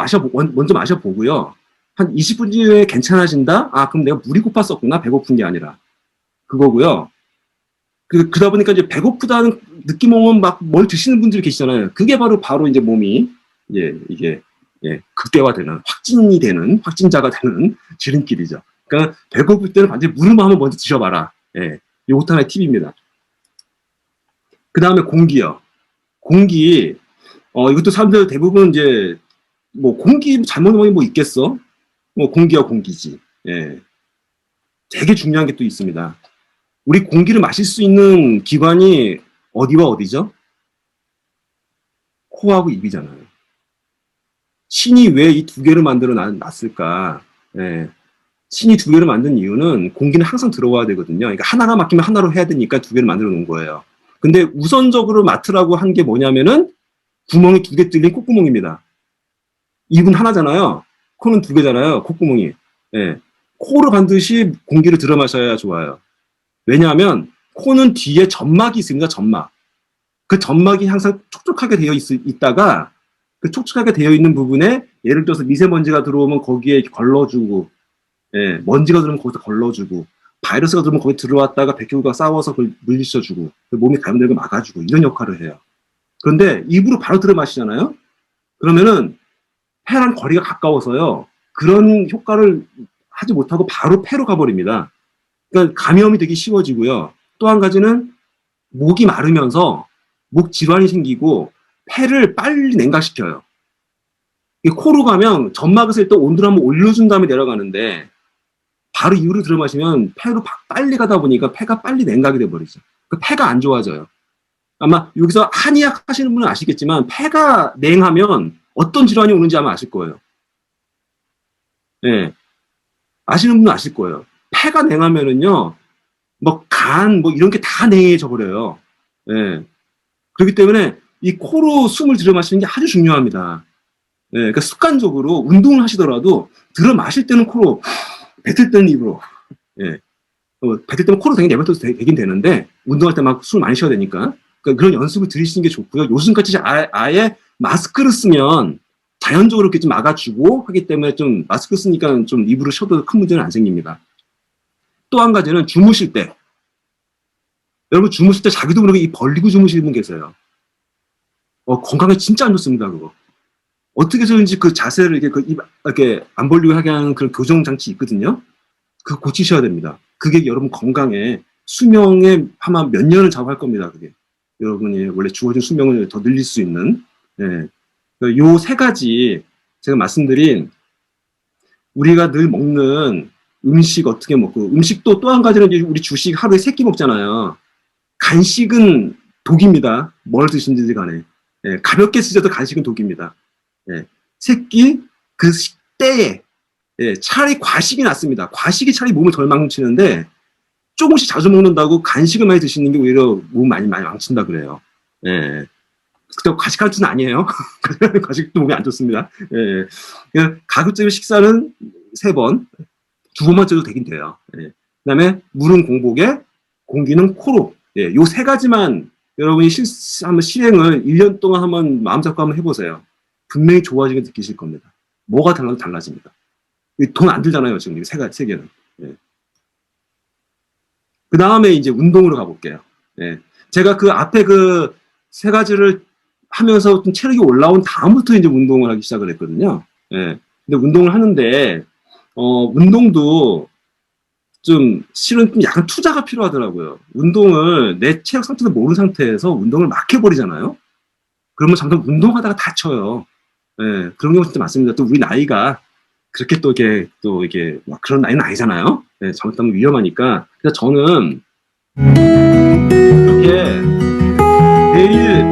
먼저 마셔보고요. 한 20분 뒤에 괜찮아진다? 그럼 내가 물이 고팠었구나, 배고픈 게 아니라. 그거고요. 그러다 보니까 이제 배고프다는 느낌 오면 막 뭘 드시는 분들이 계시잖아요. 그게 바로 이제 몸이, 이게, 극대화되는, 확진자가 되는 지름길이죠. 그러니까 배고플 때는 반드시 물을 한번 먼저 드셔봐라. 예, 이것도 하나의 팁입니다. 그 다음에 공기요. 공기, 이것도 사람들 대부분 이제 뭐 공기 잘못 먹으면 뭐 있겠어? 뭐 공기야 공기지. 예, 되게 중요한 게 또 있습니다. 우리 공기를 마실 수 있는 기관이 어디와 어디죠? 코하고 입이잖아요. 신이 왜 이 두 개를 만들어 놨을까? 예. 신이 두 개를 만든 이유는 공기는 항상 들어와야 되거든요. 그러니까 하나가 막히면 하나로 해야 되니까 두 개를 만들어 놓은 거예요. 근데 우선적으로 맡으라고 한 게 뭐냐면은 구멍이 두 개 뚫린 콧구멍입니다. 입은 하나잖아요. 코는 두 개잖아요. 콧구멍이. 예. 코를 반드시 공기를 들어 마셔야 좋아요. 왜냐하면 코는 뒤에 점막이 있습니다. 점막. 그 점막이 항상 촉촉하게 되어 있다가 그 촉촉하게 되어 있는 부분에 예를 들어서 미세먼지가 들어오면 거기에 걸러주고, 예, 먼지가 들어오면 거기서 걸러주고, 바이러스가 들어오면 거기 들어왔다가 백혈구가 싸워서 그걸 물리쳐주고, 몸이 감염되고 막아주고 이런 역할을 해요. 그런데 입으로 바로 들어 마시잖아요. 그러면은 폐랑 거리가 가까워서요. 그런 효과를 하지 못하고 바로 폐로 가버립니다. 그러니까 감염이 되기 쉬워지고요. 또 한 가지는 목이 마르면서 목 질환이 생기고 폐를 빨리 냉각시켜요. 코로 가면 점막에서 일단 온도를 한번 올려준 다음에 내려가는데 바로 이유를 들어 마시면 폐로 빨리 가다 보니까 폐가 빨리 냉각이 돼버리죠. 그 폐가 안 좋아져요. 아마 여기서 한의학 하시는 분은 아시겠지만 폐가 냉하면 어떤 질환이 오는지 아마 아실 거예요. 예. 아시는 분은 아실 거예요. 폐가 냉하면은요, 뭐 간, 뭐 이런 게 다 냉해져 버려요. 예. 그렇기 때문에 이 코로 숨을 들여 마시는 게 아주 중요합니다. 예. 그러니까 습관적으로 운동을 하시더라도 들어 마실 때는 코로, 뱉을 때는 입으로. 예. 뱉을 때는 코로 당연히 내뱉어도 되긴 되는데 운동할 때 막 숨을 많이 쉬어야 되니까. 그러니까 그런 연습을 들이시는 게 좋고요. 요즘같이 아예 마스크를 쓰면 자연적으로 이렇게 좀 막아주고 하기 때문에 좀 마스크 쓰니까 좀 입으로 쉬어도 큰 문제는 안 생깁니다. 또 한 가지는 주무실 때. 여러분 주무실 때 자기도 모르게 입 벌리고 주무시는 분 계세요. 건강에 진짜 안 좋습니다, 그거. 어떻게 해서든지 그 자세를 이렇게 안 벌리고 하게 하는 그런 교정 장치 있거든요. 그거 고치셔야 됩니다. 그게 여러분 건강에 수명에 아마 몇 년을 잡아할 겁니다, 그게. 여러분이 원래 주어진 수명을 더 늘릴 수 있는. 예. 요 세 가지 제가 말씀드린 우리가 늘 먹는 음식 어떻게 먹고 음식도 또 한 가지는 우리 주식 하루에 3끼 먹잖아요. 간식은 독입니다. 뭘 드신지 간에. 예, 가볍게 드셔도 간식은 독입니다. 예, 3끼 그 식대에 예, 차라리 과식이 낫습니다. 과식이 차라리 몸을 덜 망치는데 조금씩 자주 먹는다고 간식을 많이 드시는 게 오히려 몸 많이 망친다 그래요. 예. 그때 과식할 줄은 아니에요. 과식도 몸에 안 좋습니다. 예. 가급적이면 식사는 3번, 2번만 쪄도 되긴 돼요. 예. 그 다음에 물은 공복에, 공기는 코로. 예. 요 3가지만 여러분이 한번 실행을 1년 동안 한번 마음 잡고 한번 해보세요. 분명히 좋아지게 느끼실 겁니다. 뭐가 달라도 달라집니다. 돈 안 들잖아요, 지금 이 3개는. 예. 그 다음에 이제 운동으로 가볼게요. 예. 제가 그 앞에 그 3가지를 하면서 좀 체력이 올라온 다음부터 이제 운동을 하기 시작을 했거든요. 예. 근데 운동을 하는데, 운동도 좀 실은 좀 약간 투자가 필요하더라고요. 운동을 내 체력 상태도 모르는 상태에서 운동을 막 해버리잖아요. 그러면 잠깐 운동하다가 다쳐요. 예. 그런 경우 진짜 많습니다. 또 우리 나이가 그렇게 또 이게 막 그런 나이는 아니잖아요. 예. 잘못하면 위험하니까. 그래서 저는 이렇게 매일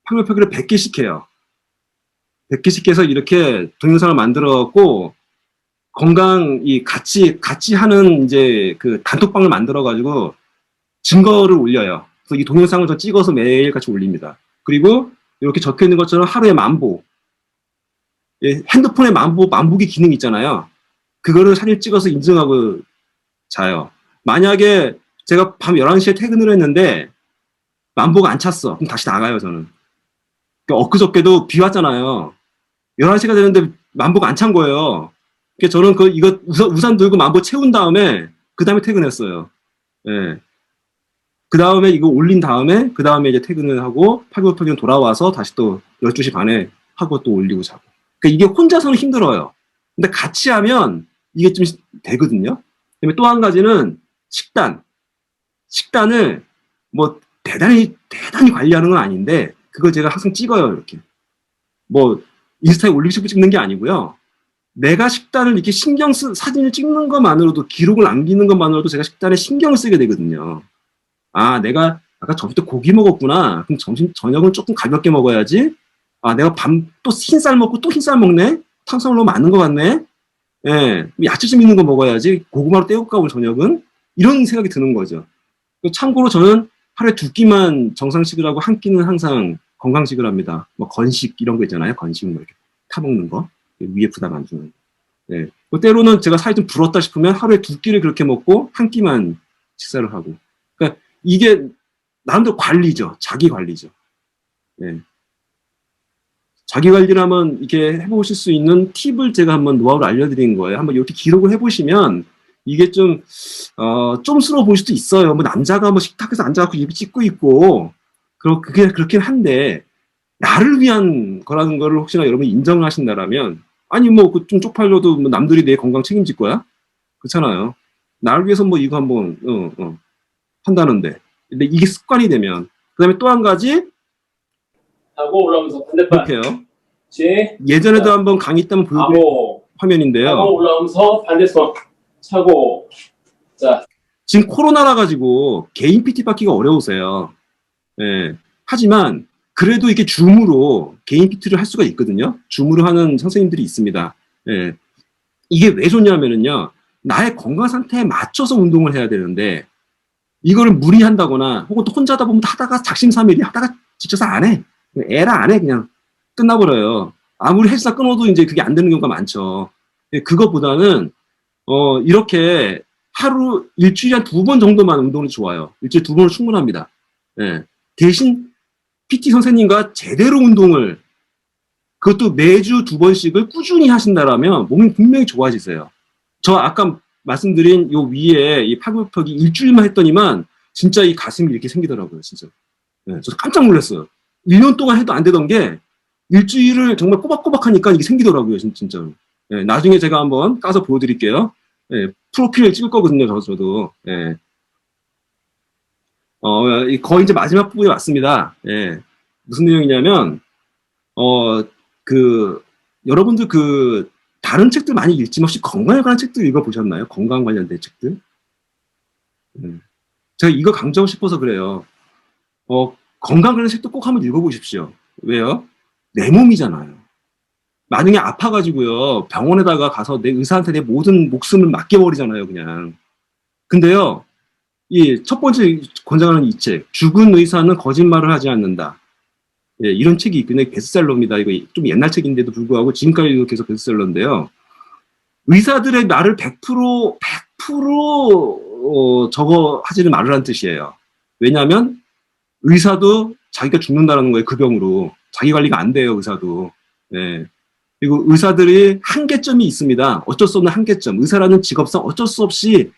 팔굽혀펴기를 100개씩 해요. 100개씩 해서 이렇게 동영상을 만들어갖고 같이 하는 이제 그 단톡방을 만들어가지고 증거를 올려요. 그래서 이 동영상을 저 찍어서 매일 같이 올립니다. 그리고 이렇게 적혀 있는 것처럼 하루에 만보. 예, 핸드폰에 만보기 기능 있잖아요. 그거를 사진 찍어서 인증하고 자요. 만약에 제가 밤 11시에 퇴근을 했는데 만보가 안 찼어. 그럼 다시 나가요, 저는. 그러니까 엊그저께도 비 왔잖아요. 11시가 되는데 만보가 안 찬 거예요. 그러니까 저는 이거 우산 들고 만보 채운 다음에 그 다음에 퇴근했어요. 예. 그 다음에 이거 올린 다음에 그 다음에 이제 퇴근을 하고 팔굽혀펴기는 돌아와서 다시 또 12시 반에 하고 또 올리고 자고. 그러니까 이게 혼자서는 힘들어요. 근데 같이 하면 이게 좀 되거든요. 그다음에 또 한 가지는 식단을 뭐 대단히 관리하는 건 아닌데 그걸 제가 항상 찍어요, 이렇게. 뭐 인스타에 올리고 싶어 찍는 게 아니고요. 내가 식단을 이렇게 사진을 찍는 것만으로도, 기록을 남기는 것만으로도 제가 식단에 신경을 쓰게 되거든요. 아, 내가 아까 점심 때 고기 먹었구나. 그럼 저녁은 조금 가볍게 먹어야지. 아, 내가 밤 또 흰쌀 먹고 또 흰쌀 먹네? 탄수화물 너무 많은 것 같네? 예, 야채 좀 있는 거 먹어야지. 고구마로 때울까, 오늘 저녁은? 이런 생각이 드는 거죠. 참고로 저는 하루에 2끼만 정상식을 하고 한 끼는 항상 건강식을 합니다. 뭐 건식 이런 거 있잖아요. 건식 뭐 이렇게 타먹는 거. 위에 부담 안 주는. 예. 때로는 제가 살이 좀 불었다 싶으면 하루에 2끼를 그렇게 먹고 한 끼만 식사를 하고. 그러니까 이게 나름대로 관리죠. 자기 관리죠. 예. 자기 관리를 한번 이렇게 해보실 수 있는 팁을 제가 한번 노하우를 알려드린 거예요. 한번 이렇게 기록을 해보시면 이게 좀 쫌스러워 보일 수도 있어요. 뭐 남자가 뭐 식탁에서 앉아갖고 입 찍고 있고, 그게 그렇긴 한데, 나를 위한 거라는 거를 혹시나 여러분이 인정을 하신다라면, 아니 뭐 좀 쪽팔려도 뭐 남들이 내 건강 책임질 거야? 그렇잖아요. 나를 위해서 뭐 이거 한번 한다는데. 근데 이게 습관이 되면, 그 다음에 또 한 가지 하고 올라오면서 반대편. 이렇게요. 예전에도 자, 한번 강의 때문에 보여드린 화면인데요. 하고 올라오면서 반대손 차고. 자, 지금 코로나라 가지고 개인 PT 받기가 어려우세요. 예. 하지만 그래도 이게 줌으로 개인 PT를 할 수가 있거든요. 줌으로 하는 선생님들이 있습니다. 예. 이게 왜 좋냐면은요, 나의 건강 상태에 맞춰서 운동을 해야 되는데, 이거를 무리한다거나, 혹은 또 혼자 하다 보면 하다가 작심삼일이 하다가 지쳐서 안 해. 에라 안 해. 그냥 끝나버려요. 아무리 헬스나 끊어도 이제 그게 안 되는 경우가 많죠. 그거보다는, 이렇게 일주일에 한 2번 정도만 운동이 좋아요. 일주일에 2번은 충분합니다. 예. 대신 PT 선생님과 제대로 운동을, 그것도 매주 2번씩을 꾸준히 하신다라면 몸이 분명히 좋아지세요. 저 아까 말씀드린 요 위에 이 팔굽혀펴기 일주일만 했더니만 진짜 이 가슴이 이렇게 생기더라고요, 진짜. 네, 저도 깜짝 놀랐어요. 1년 동안 해도 안 되던 게 일주일을 정말 꼬박꼬박 하니까 이게 생기더라고요, 진짜로. 네, 나중에 제가 한번 까서 보여드릴게요. 네, 프로필을 찍을 거거든요, 저도. 네. 거의 이제 마지막 부분에 왔습니다. 예. 무슨 내용이냐면, 여러분들 다른 책들 많이 읽지만 혹시 건강에 관한 책들 읽어보셨나요? 건강 관련된 책들? 제가 이거 강조하고 싶어서 그래요. 건강 관련 책도 꼭 한번 읽어보십시오. 왜요? 내 몸이잖아요. 만약에 아파가지고요, 병원에다가 가서 내 의사한테 내 모든 목숨을 맡겨버리잖아요, 그냥. 근데요, 이 첫 번째 권장하는 이 책, 죽은 의사는 거짓말을 하지 않는다. 예, 이런 책이 있거든요. 베스트셀러입니다. 이거 좀 옛날 책인데도 불구하고 지금까지도 계속 베스트셀러인데요. 의사들의 말을 100% 저거 하지는 말으라는 뜻이에요. 왜냐하면 의사도 자기가 죽는다는 거예요. 그 병으로. 자기 관리가 안 돼요, 의사도. 예. 그리고 의사들이 한계점이 있습니다. 어쩔 수 없는 한계점. 의사라는 직업상 어쩔 수 없이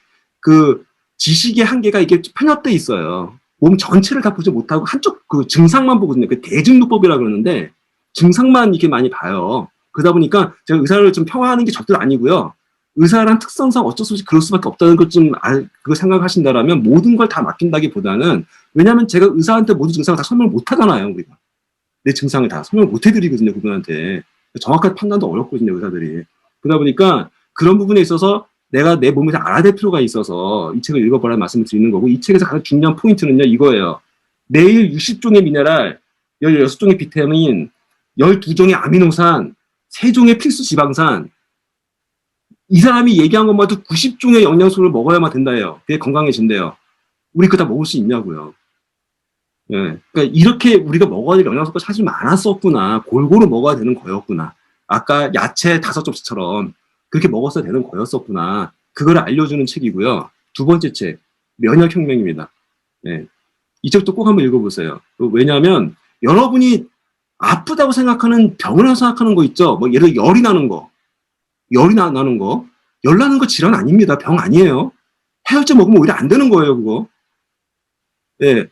지식의 한계가 이렇게 편협돼 있어요. 몸 전체를 다 보지 못하고 한쪽 증상만 보거든요. 대증도법이라 그러는데 증상만 이렇게 많이 봐요. 그러다 보니까 제가 의사를 좀 평화하는 게 절대로 아니고요. 의사란 특성상 어쩔 수 없이 그럴 수밖에 없다는 걸 좀 그거 생각하신다라면 모든 걸 다 맡긴다기보다는, 왜냐하면 제가 의사한테 모든 증상을 다 설명을 못 하잖아요. 우리가 내 증상을 다 설명을 못 해드리거든요. 그분한테 정확한 판단도 어렵거든요, 의사들이. 그러다 보니까 그런 부분에 있어서 내가 내 몸에서 알아야 될 필요가 있어서 이 책을 읽어보라는 말씀을 드리는 거고, 이 책에서 가장 중요한 포인트는요, 이거예요. 매일 60종의 미네랄, 16종의 비타민, 12종의 아미노산, 3종의 필수 지방산, 이 사람이 얘기한 것만도 90종의 영양소를 먹어야만 된다예요. 그게 건강해진대요. 우리 그거 다 먹을 수 있냐고요. 예. 그러니까 이렇게 우리가 먹어야 될 영양소가 사실 많았었구나. 골고루 먹어야 되는 거였구나. 아까 야채 5접시처럼 그렇게 먹었어야 되는 거였었구나. 그걸 알려주는 책이고요. 두 번째 책, 면역혁명입니다. 예. 이 책도 꼭 한번 읽어보세요. 왜냐하면 여러분이 아프다고 생각하는, 병이라고 생각하는 거 있죠. 뭐 예를 들어 열이 나는 거. 열 나는 거 질환 아닙니다. 병 아니에요. 해열제 먹으면 오히려 안 되는 거예요, 그거. 예.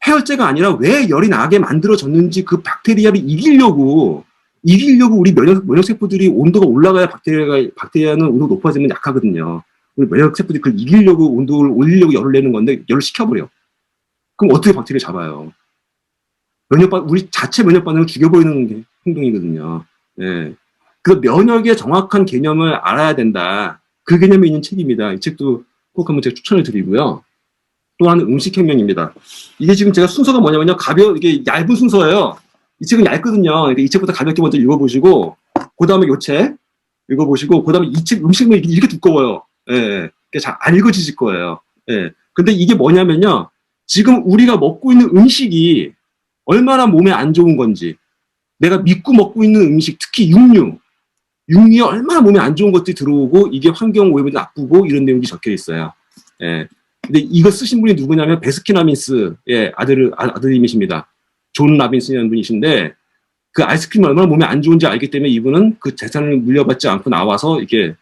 해열제가 아니라 왜 열이 나게 만들어졌는지 그 박테리아를 이기려고 우리 면역세포들이 온도가 올라가야 박테리아는 온도가 높아지면 약하거든요. 우리 면역세포들이 그걸 이기려고 온도를 올리려고 열을 내는 건데 열을 식혀버려. 그럼 어떻게 박테리아를 잡아요? 우리 자체 면역 반응을 죽여버리는 게 행동이거든요. 예. 그 면역의 정확한 개념을 알아야 된다. 그 개념이 있는 책입니다. 이 책도 꼭 한번 제가 추천을 드리고요. 또 하나는 음식혁명입니다. 이게 지금 제가 순서가 뭐냐면요. 이게 얇은 순서예요. 이 책은 얇거든요. 그러니까 이 책부터 가볍게 먼저 읽어보시고, 그 다음에 이 책 읽어보시고, 그 다음에 이 책 음식혁명이 이렇게 두꺼워요. 예. 잘 안 읽어지실 거예요. 예. 근데 이게 뭐냐면요. 지금 우리가 먹고 있는 음식이 얼마나 몸에 안 좋은 건지, 내가 믿고 먹고 있는 음식, 특히 육류에 얼마나 몸에 안 좋은 것들이 들어오고, 이게 환경 오염이 나쁘고, 이런 내용이 적혀 있어요. 예. 근데 이거 쓰신 분이 누구냐면, 베스킨라빈스의 아드님이십니다. 존 라빈스라는 분이신데, 그 아이스크림이 얼마나 몸에 안 좋은지 알기 때문에 이분은 그 재산을 물려받지 않고 나와서 이렇게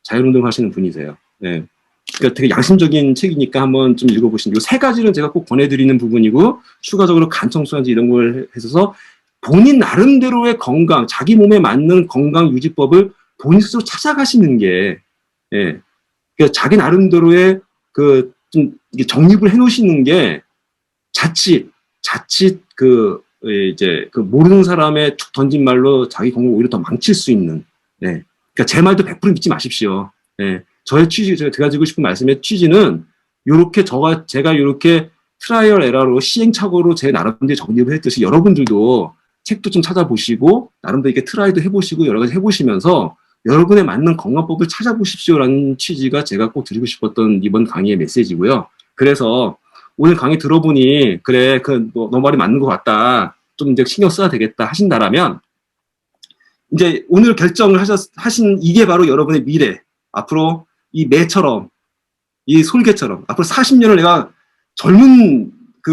자율운동 하시는 분이세요. 예. 그러니까 되게 양심적인 책이니까 한번 좀 읽어보시는. 이 세 가지는 제가 꼭 권해드리는 부분이고, 추가적으로 간청소환제 이런 걸 해서 본인 나름대로의 건강, 자기 몸에 맞는 건강 유지법을 본인 스스로 찾아가시는 게, 예. 그러니까 자기 나름대로의 좀 정립을 해놓으시는 게 자칫 모르는 사람의 툭 던진 말로 자기 건강을 오히려 더 망칠 수 있는, 예. 그러니까 제 말도 100% 믿지 마십시오. 예. 저의 취지, 제가 드리고 싶은 말씀의 취지는, 제가 요렇게 트라이얼 에러로 시행착오로 제 나름대로 정립을 했듯이 여러분들도 책도 좀 찾아보시고, 나름대로 이렇게 트라이도 해보시고, 여러 가지 해보시면서 여러분에 맞는 건강법을 찾아보십시오라는 취지가 제가 꼭 드리고 싶었던 이번 강의의 메시지고요. 그래서 오늘 강의 들어보니, 그래, 너 말이 맞는 것 같다. 좀 이제 신경 써야 되겠다 하신다라면, 이제 오늘 결정을 하신 이게 바로 여러분의 미래. 앞으로 이 매처럼, 이 솔개처럼, 앞으로 40년을 내가 젊은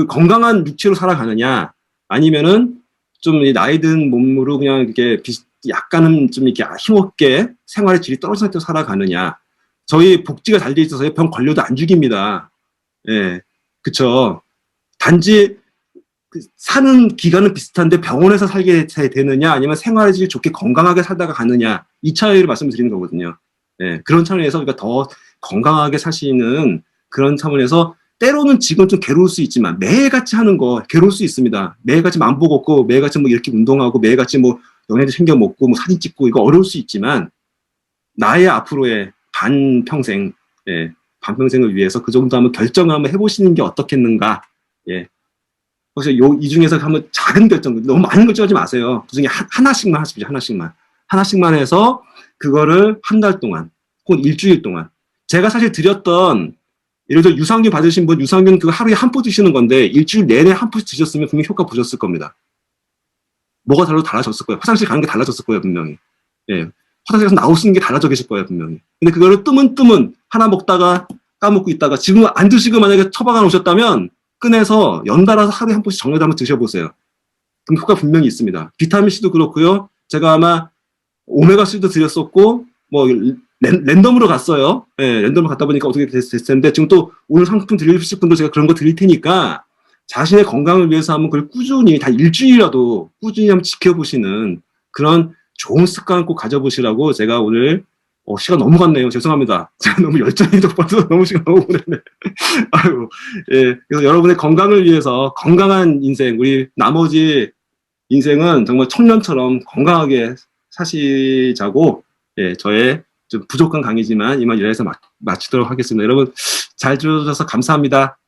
건강한 육체로 살아가느냐, 아니면은 좀 나이 든 몸으로 그냥 이렇게 약간은 좀 이렇게 힘없게 생활의 질이 떨어진 상태로 살아가느냐. 저희 복지가 잘 돼 있어서 병 걸려도 안 죽입니다. 예. 그쵸. 단지 사는 기간은 비슷한데 병원에서 살게 되느냐, 아니면 생활의 질이 좋게 건강하게 살다가 가느냐, 이 차이를 말씀을 드리는 거거든요. 예. 그런 차원에서, 그러니까 더 건강하게 사시는 그런 차원에서, 때로는 지금 좀 괴로울 수 있지만, 매일같이 하는 거 괴로울 수 있습니다. 매일같이 만보 걷고, 매일같이 뭐 이렇게 운동하고, 매일같이 뭐 영양제 챙겨 먹고, 뭐 사진 찍고, 이거 어려울 수 있지만, 나의 앞으로의 반평생, 예, 반평생을 위해서 그 정도 한번 결정을 한번 해보시는 게 어떻겠는가. 예. 그래서 이 중에서 한번 작은 결정, 너무 많은 결정하지 마세요. 그 중에 하나씩만 하십시오. 하나씩만 해서 그거를 한 달 동안, 혹은 일주일 동안. 제가 사실 드렸던, 예를 들어 유산균 받으신 분, 유산균 하루에 한 포 드시는 건데, 일주일 내내 한 포씩 드셨으면 분명히 효과 보셨을 겁니다. 뭐가 달라졌을 거예요. 화장실 가는 게 달라졌을 거예요, 분명히. 예. 화장실에서 나오시는 게 달라져 계실 거예요, 분명히. 근데 그거를 뜨문 하나 먹다가 까먹고 있다가, 지금 안 드시고 만약에 처방을 오셨다면, 꺼내서 연달아서 하루에 한 포씩 정리해서 한번 드셔보세요. 그럼 효과 분명히 있습니다. 비타민C도 그렇고요. 제가 아마 오메가3도 드렸었고, 뭐, 랜덤으로 갔어요. 예, 랜덤으로 갔다 보니까 어떻게 됐을 텐데, 지금 또 오늘 상품 드리실 분도 제가 그런 거 드릴 테니까, 자신의 건강을 위해서 한번 그걸 꾸준히, 단 일주일이라도 꾸준히 한번 지켜보시는 그런 좋은 습관을 꼭 가져보시라고 제가 오늘, 시간 너무 갔네요. 죄송합니다. 제가 너무 열정이 돋아서 너무 시간 너무 보냈네. 아유, 예. 그래서 여러분의 건강을 위해서 건강한 인생, 우리 나머지 인생은 정말 청년처럼 건강하게 사시자고, 예, 저의 좀 부족한 강의지만 이만 이래서 마치도록 하겠습니다. 여러분 잘 들어주셔서 감사합니다.